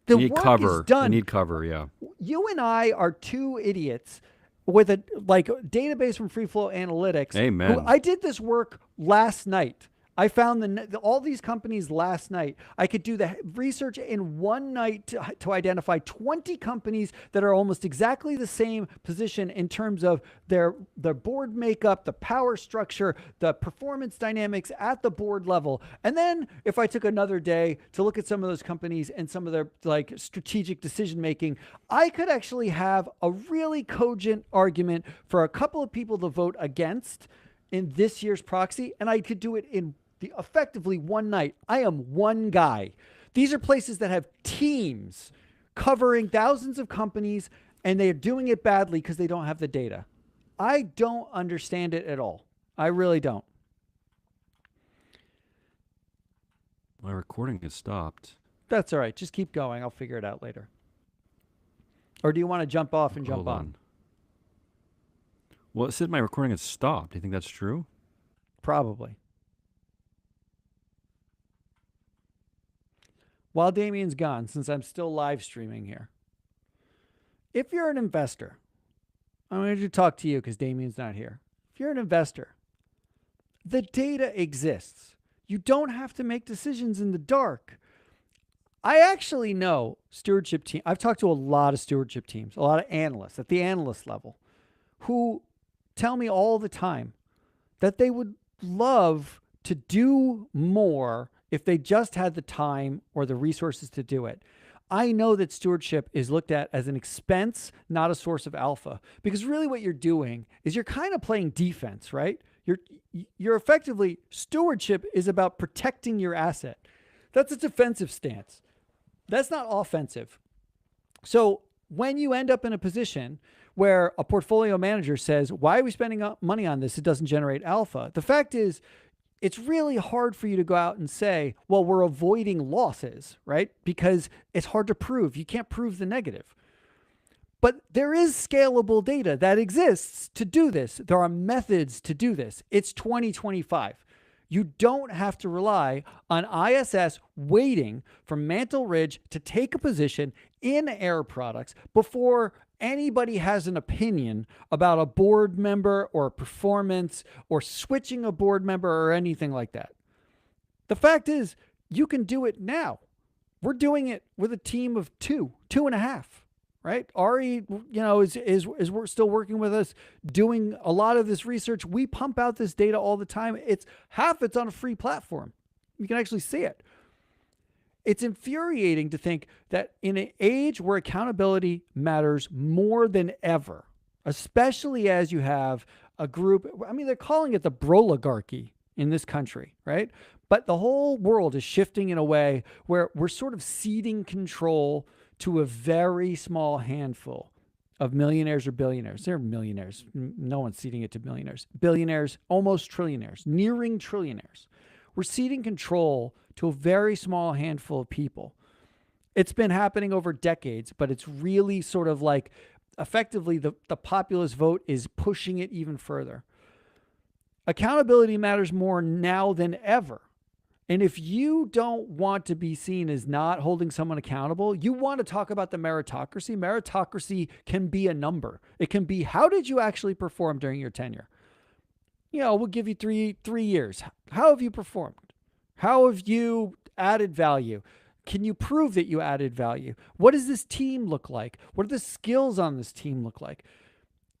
The work is done. They need cover. Yeah. You and I are 2 idiots with a database from Free Flow Analytics. Amen. I did this work last night. I found all these companies last night. I could do the research in one night to identify 20 companies that are almost exactly the same position in terms of their board makeup, the power structure, the performance dynamics at the board level. And then if I took another day to look at some of those companies and some of their strategic decision making, I could actually have a really cogent argument for a couple of people to vote against in this year's proxy, and I could do it in effectively one night. I am one guy. These are places that have teams covering thousands of companies, and they're doing it badly because they don't have the data. I don't understand it at all. I really don't. My recording has stopped. That's all right. Just keep going. I'll figure it out later. Or do you want to jump off and jump on? Well, it said my recording has stopped. Do you think that's true? Probably. While Damien's gone, since I'm still live streaming here, if you're an investor, I'm going to talk to you because Damien's not here. If you're an investor, the data exists. You don't have to make decisions in the dark. I actually know stewardship team. I've talked to a lot of stewardship teams, a lot of analysts at the analyst level who tell me all the time that they would love to do more if they just had the time or the resources to do it. I know that stewardship is looked at as an expense, not a source of alpha, because really what you're doing is you're kind of playing defense, right? You're effectively, stewardship is about protecting your asset. That's a defensive stance. That's not offensive. So when you end up in a position where a portfolio manager says, why are we spending money on this? It doesn't generate alpha. The fact is, it's really hard for you to go out and say, well, we're avoiding losses, right? Because it's hard to prove. You can't prove the negative. But there is scalable data that exists to do this. There are methods to do this. It's 2025. You don't have to rely on ISS waiting for Mantle Ridge to take a position in Air Products before anybody has an opinion about a board member or performance or switching a board member or anything like that. The fact is, you can do it now. We're doing it with a team of two and a half. Right? Ari, is we're still working with us, doing a lot of this research. We pump out this data all the time. It's on a free platform. You can actually see it. It's infuriating to think that in an age where accountability matters more than ever, especially as you have a group, I mean, they're calling it the broligarchy in this country, right? But the whole world is shifting in a way where we're sort of ceding control to a very small handful of millionaires or billionaires. They're millionaires. No one's ceding it to millionaires. Billionaires, almost trillionaires, nearing trillionaires. We're ceding control to a very small handful of people. It's been happening over decades, but it's really sort of like effectively the populist vote is pushing it even further. Accountability matters more now than ever. And if you don't want to be seen as not holding someone accountable, you want to talk about the meritocracy. Meritocracy can be a number. It can be, how did you actually perform during your tenure? We'll give you three years. How have you performed? How have you added value? Can you prove that you added value? What does this team look like? What do the skills on this team look like?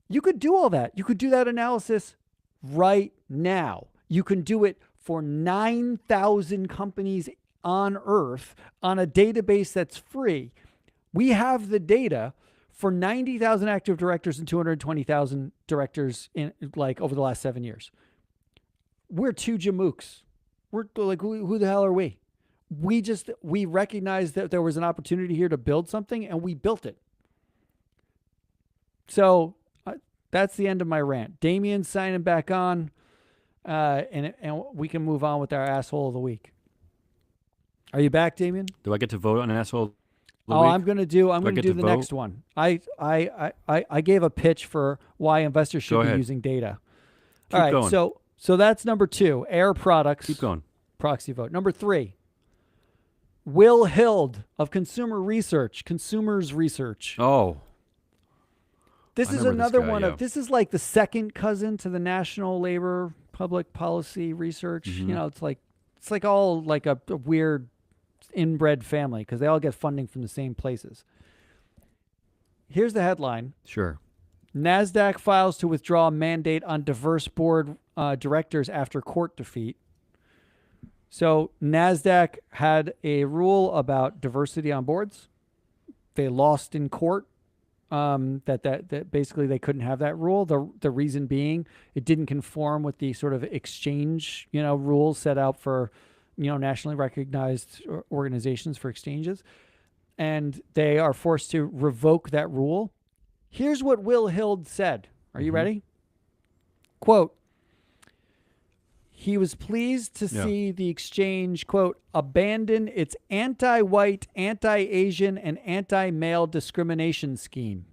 You could do all that. You could do that analysis right now. You can do it for 9,000 companies on Earth on a database that's free. We have the data for 90,000 active directors and 220,000 directors in over the last 7 years. We're two jamooks. We're like, who the hell are we? We recognized that there was an opportunity here to build something, and we built it. So that's the end of my rant. Damien's signing back on. And we can move on with our asshole of the week. Are you back, Damien? Do I get to vote on an asshole of the week? I'm going to do the next one. I gave a pitch for why investors should be using data. Keep going. So that's number 2, Air Products. Keep going. Proxy vote. Number 3, Will Hild of Consumers Research. Oh. This is another one this is like the second cousin to the National Labor Public Policy Research. Mm-hmm. It's like all like a weird inbred family because they all get funding from the same places. Here's the headline. Sure. NASDAQ files to withdraw mandate on diverse board directors after court defeat. So NASDAQ had a rule about diversity on boards. They lost in court. That basically they couldn't have that rule. The reason being it didn't conform with the sort of exchange, rules set out for, nationally recognized organizations for exchanges. And they are forced to revoke that rule. Here's what Will Hild said. Are you ready? Quote, he was pleased to see the exchange, quote, abandon its anti-white, anti-Asian, and anti-male discrimination scheme.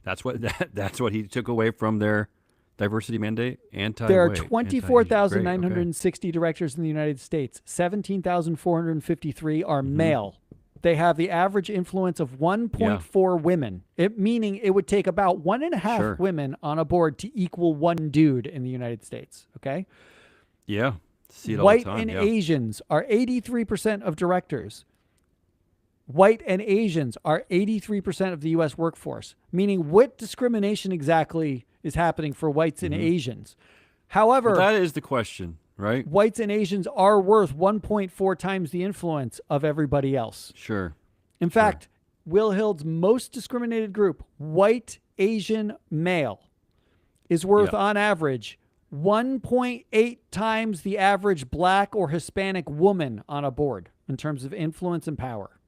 That's what he took away from their diversity mandate. There are 24,960 directors in the United States. 17,453 are male. They have the average influence of 1.4 women, meaning it would take about 1.5 women on a board to equal one dude in the United States. Okay. Yeah. See it White all the time. and Asians are 83% of directors. White and Asians are 83% of the U.S. workforce, meaning what discrimination exactly is happening for whites and Asians? However, that is the question. Right. Whites and Asians are worth 1.4 times the influence of everybody else. Sure. In fact, Will Hild's most discriminated group, white, Asian, male, is worth on average 1.8 times the average black or Hispanic woman on a board in terms of influence and power.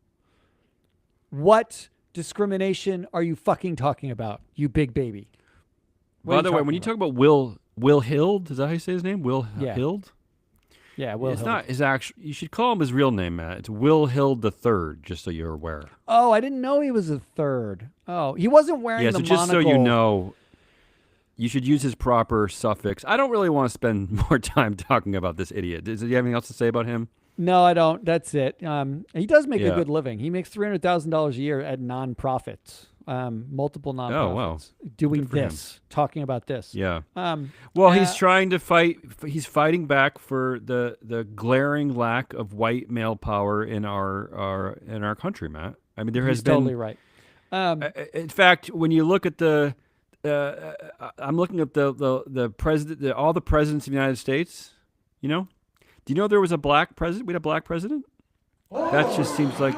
what discrimination are you fucking talking about, you big baby? By the way, when you talk about Will Hild, is that how you say his name? Will Hild? Yeah, Will Hild. It's not his actual. You should call him his real name, Matt. It's Will Hild III, just so you're aware. Oh, I didn't know he was a third. Oh, he wasn't wearing the monocle. Yeah, so just so you know, you should use his proper suffix. I don't really want to spend more time talking about this idiot. Does he have anything else to say about him? No, I don't. That's it. He does make a good living. He makes $300,000 a year at nonprofits. Multiple nonprofits. Oh, wow. Doing this, talking about this. Yeah. He's trying to fight. He's fighting back for the glaring lack of white male power in our country, Matt. I mean, he's totally right. In fact, when you look at I'm looking at the president, all the presidents of the United States. You know, do you know there was a black president? We had a black president. That just seems like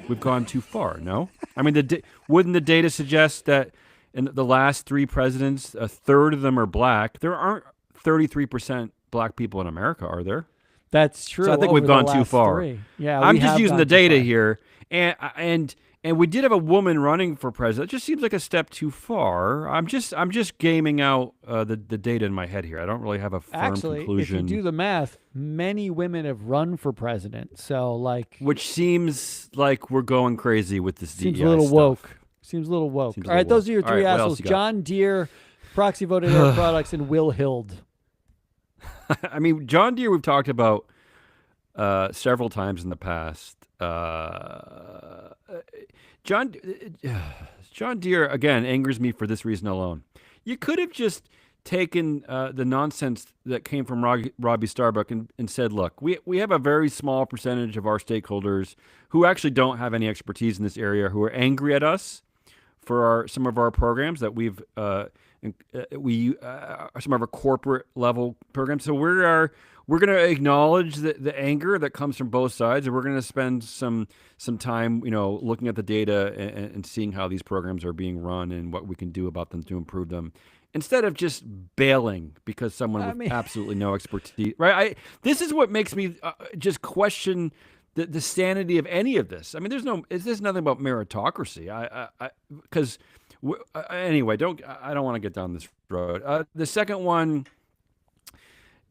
we've gone too far. No, I mean, wouldn't the data suggest that in the last 3 presidents, a third of them are black? There aren't 33% black people in America, are there? That's true. So I think we've gone too far. 3. Yeah, I'm just using the data here, and we did have a woman running for president. It just seems like a step too far. I'm just gaming out the data in my head here. I don't really have a firm conclusion. If you do the math, many women have run for president. So which seems like we're going crazy with this DEI Seems a little stuff. woke. Seems a little woke. All right, those are your 3 assholes: John Deere, Proxy Voted Air Products, and Will Hild. I mean, John Deere we've talked about several times in the past. John Deere, again, angers me for this reason alone. You could have just taken the nonsense that came from Robbie Starbuck and said, look, we have a very small percentage of our stakeholders who actually don't have any expertise in this area, who are angry at us for some of our programs that we've some of our corporate level programs. So we're going to acknowledge the anger that comes from both sides, and we're going to spend some time, looking at the data and seeing how these programs are being run and what we can do about them to improve them, instead of just bailing because someone with absolutely no expertise. Right? This is what makes me just question the sanity of any of this. I mean, there's nothing about meritocracy. Anyway, I don't want to get down this road. The second one.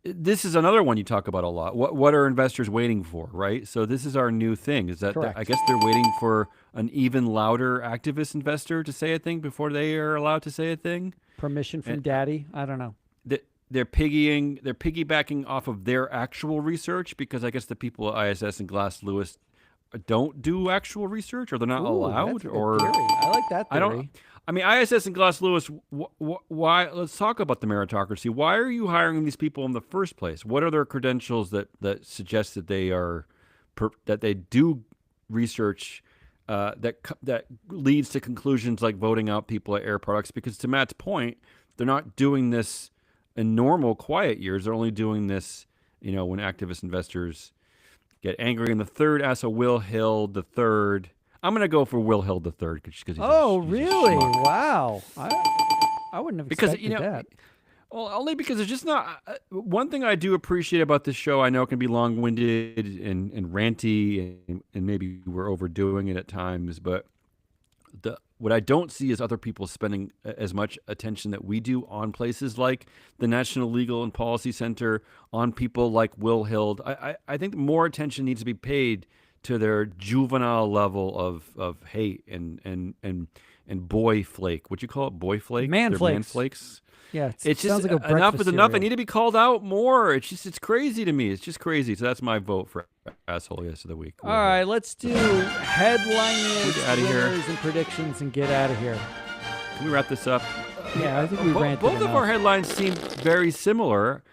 This is another one you talk about a lot. What are investors waiting for, right? So this is our new thing. Is that I guess they're waiting for an even louder activist investor to say a thing before they are allowed to say a thing? Permission from daddy? I don't know. They're piggybacking off of their actual research, because I guess the people at ISS and Glass Lewis don't do actual research, or they're not allowed. That's a good theory. I like that theory. I mean, ISS and Glass Lewis, why? Let's talk about the meritocracy. Why are you hiring these people in the first place? What are their credentials that suggest that they do research that leads to conclusions like voting out people at Air Products? Because to Matt's point, they're not doing this in normal quiet years. They're only doing this, when activist investors get angry. And the third asshole, Will Hild the third. I'm going to go for Will Hild III. He's really? Wow. I wouldn't have expected that. Well, only because it's just not... one thing I do appreciate about this show, I know it can be long-winded and ranty, and maybe we're overdoing it at times, but what I don't see is other people spending as much attention that we do on places like the National Legal and Policy Center, on people like Will Hild. I think more attention needs to be paid to their juvenile level of hate and boy flake. Would you call it boy flake? Man flakes. Man flakes. Yeah, it's sounds just like a enough is enough. cereal. I need to be called out more. It's crazy to me. It's just crazy. So that's my vote for asshole yes of the week. All right, let's do headline winners and predictions and get out of here. Can we wrap this up? Yeah, I think we ranted both enough. of our headlines seem very similar.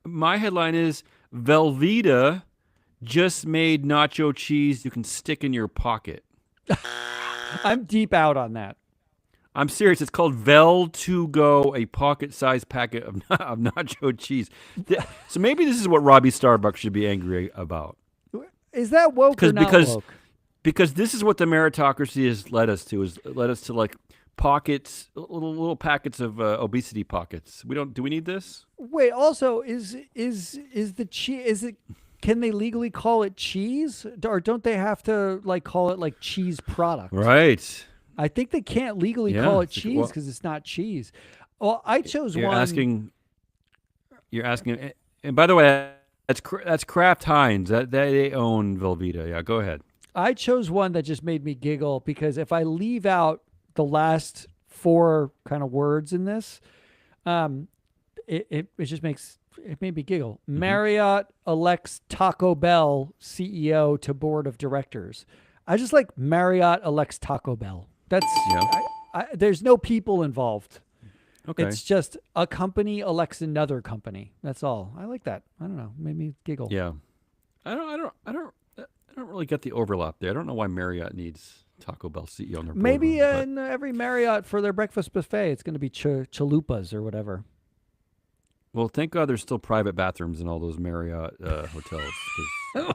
My headline is Velveeta just made nacho cheese you can stick in your pocket. I'm deep out on that. I'm serious. It's called Vel2Go, a pocket-sized packet of nacho cheese. So maybe this is what Robbie Starbuck should be angry about. Is that woke or not woke? Because this is what the meritocracy has led us to. Is led us to like pockets, little packets of obesity pockets. Do we need this? Wait. Also, is the cheese? can they legally call it cheese, or don't they have to like call it like cheese product? Right. I think they can't legally call it cheese because it's not cheese. Well, I chose you're one. You're asking, and by the way, that's Kraft Heinz. That they own Velveeta. Yeah, go ahead. I chose one that just made me giggle because if I leave out the last 4 kind of words in this, it just made me giggle. Mm-hmm. Marriott elects Taco Bell CEO to board of directors. I just like Marriott elects Taco Bell. That's there's no people involved. Okay. It's just a company elects another company. That's all. I like that. I don't know. Made me giggle. Yeah. I don't really get the overlap there. I don't know why Marriott needs Taco Bell CEO on their board. Maybe in every Marriott for their breakfast buffet, it's going to be chalupas or whatever. Well, thank God there's still private bathrooms in all those Marriott hotels. All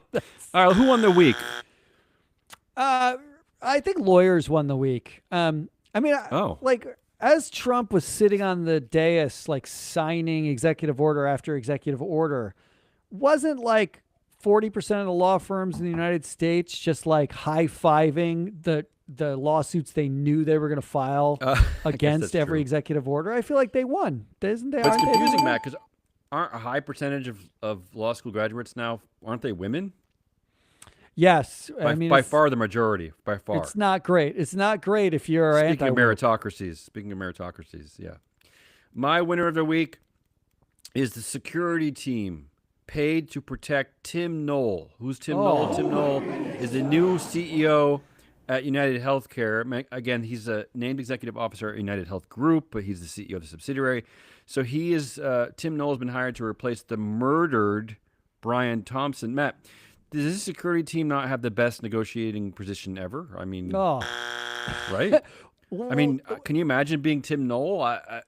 right, who won the week? I think lawyers won the week. Like as Trump was sitting on the dais, like signing executive order after executive order, wasn't like 40% of the law firms in the United States just like high-fiving the lawsuits they knew they were going to file against every executive order? I feel like they won. Isn't they? But it's confusing, Matt, because aren't a high percentage of law school graduates now, aren't they women? Yes. By far the majority, by far. It's not great. It's not great if you're Speaking of meritocracies, yeah. My winner of the week is the security team paid to protect Tim Knoll. Who's Tim Knoll? Tim Knoll is the new CEO at United Healthcare. Again, he's a named executive officer at United Health Group, but he's the CEO of the subsidiary. So Tim Knoll has been hired to replace the murdered Brian Thompson. Matt, does this security team not have the best negotiating position ever? I mean, right? I mean, can you imagine being Tim Knoll? I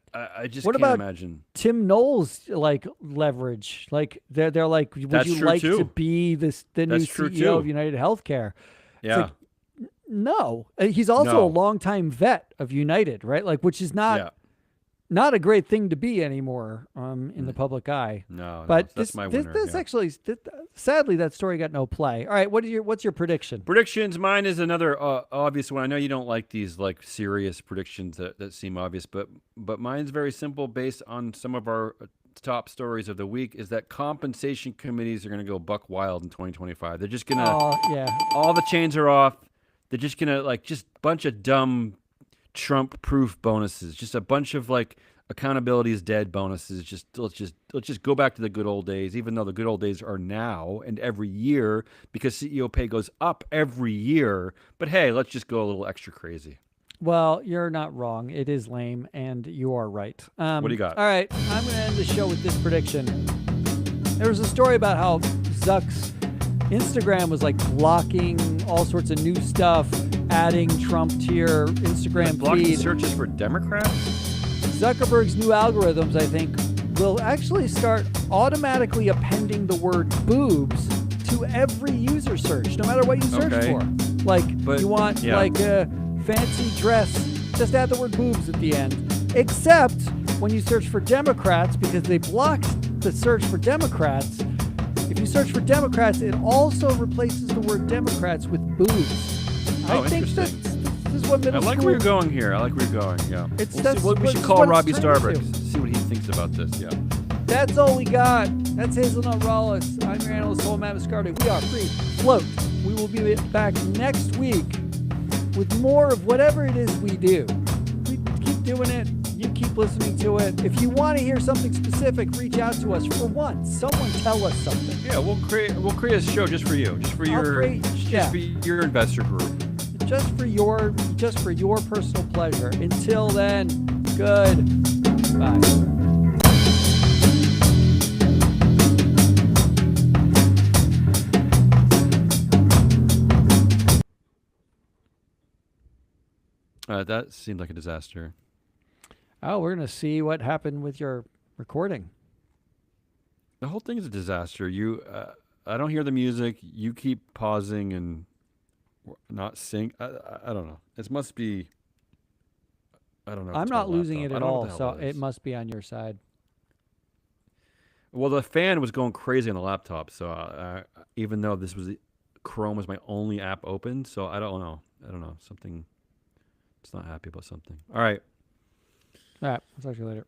just can't imagine. Tim Knoll's like leverage? Like they're like, would you like to be the new CEO of United Healthcare? Yeah. Like, no. He's also a longtime vet of United, right? Like, which is not a great thing to be anymore in the public eye. But that's my winner. This actually, sadly, that story got no play. All right, what's your prediction? Predictions. Mine is another obvious one. I know you don't like these like serious predictions that seem obvious, but mine's very simple, based on some of our top stories of the week. Is that compensation committees are going to go buck wild in 2025? They're just gonna. All the chains are off. They're just gonna just a bunch of dumb Trump-proof bonuses, just a bunch of like accountability is dead bonuses. Let's just go back to the good old days, even though the good old days are now and every year, because CEO pay goes up every year. But hey, let's just go a little extra crazy. Well, you're not wrong. It is lame, and you are right. What do you got? All right, I'm going to end the show with this prediction. There was a story about how Zuck's Instagram was like blocking all sorts of new stuff, adding Trump to your Instagram feed. Blocking searches for Democrats? Zuckerberg's new algorithms, I think, will actually start automatically appending the word boobs to every user search, no matter what you search for. Like, you want like a fancy dress, just add the word boobs at the end. Except when you search for Democrats, because they blocked the search for Democrats, if you search for Democrats, it also replaces the word Democrats with boobs. I think this is what middle school... I like where you're going here. Yeah. We should call Robbie Starbucks, see what he thinks about this. Yeah. That's all we got. That's Hazelnut Rawless. I'm your analyst, Matt Viscardi. We are Free Float. We will be back next week with more of whatever it is we do. We keep doing it. You keep listening to it. If you want to hear something specific, reach out to us. For once, someone tell us something. Yeah, we'll create a show just for you, just for your investor group, just for your personal pleasure. Until then, goodbye. That seemed like a disaster. Oh, we're going to see what happened with your recording. The whole thing is a disaster. I don't hear the music. You keep pausing and not sync. I don't know. It must be, I don't know. I'm not losing it at all, so it must be on your side. Well, the fan was going crazy on the laptop, so even though Chrome was my only app open, so I don't know. Something. It's not happy about something. All right. All right. I'll talk to you later.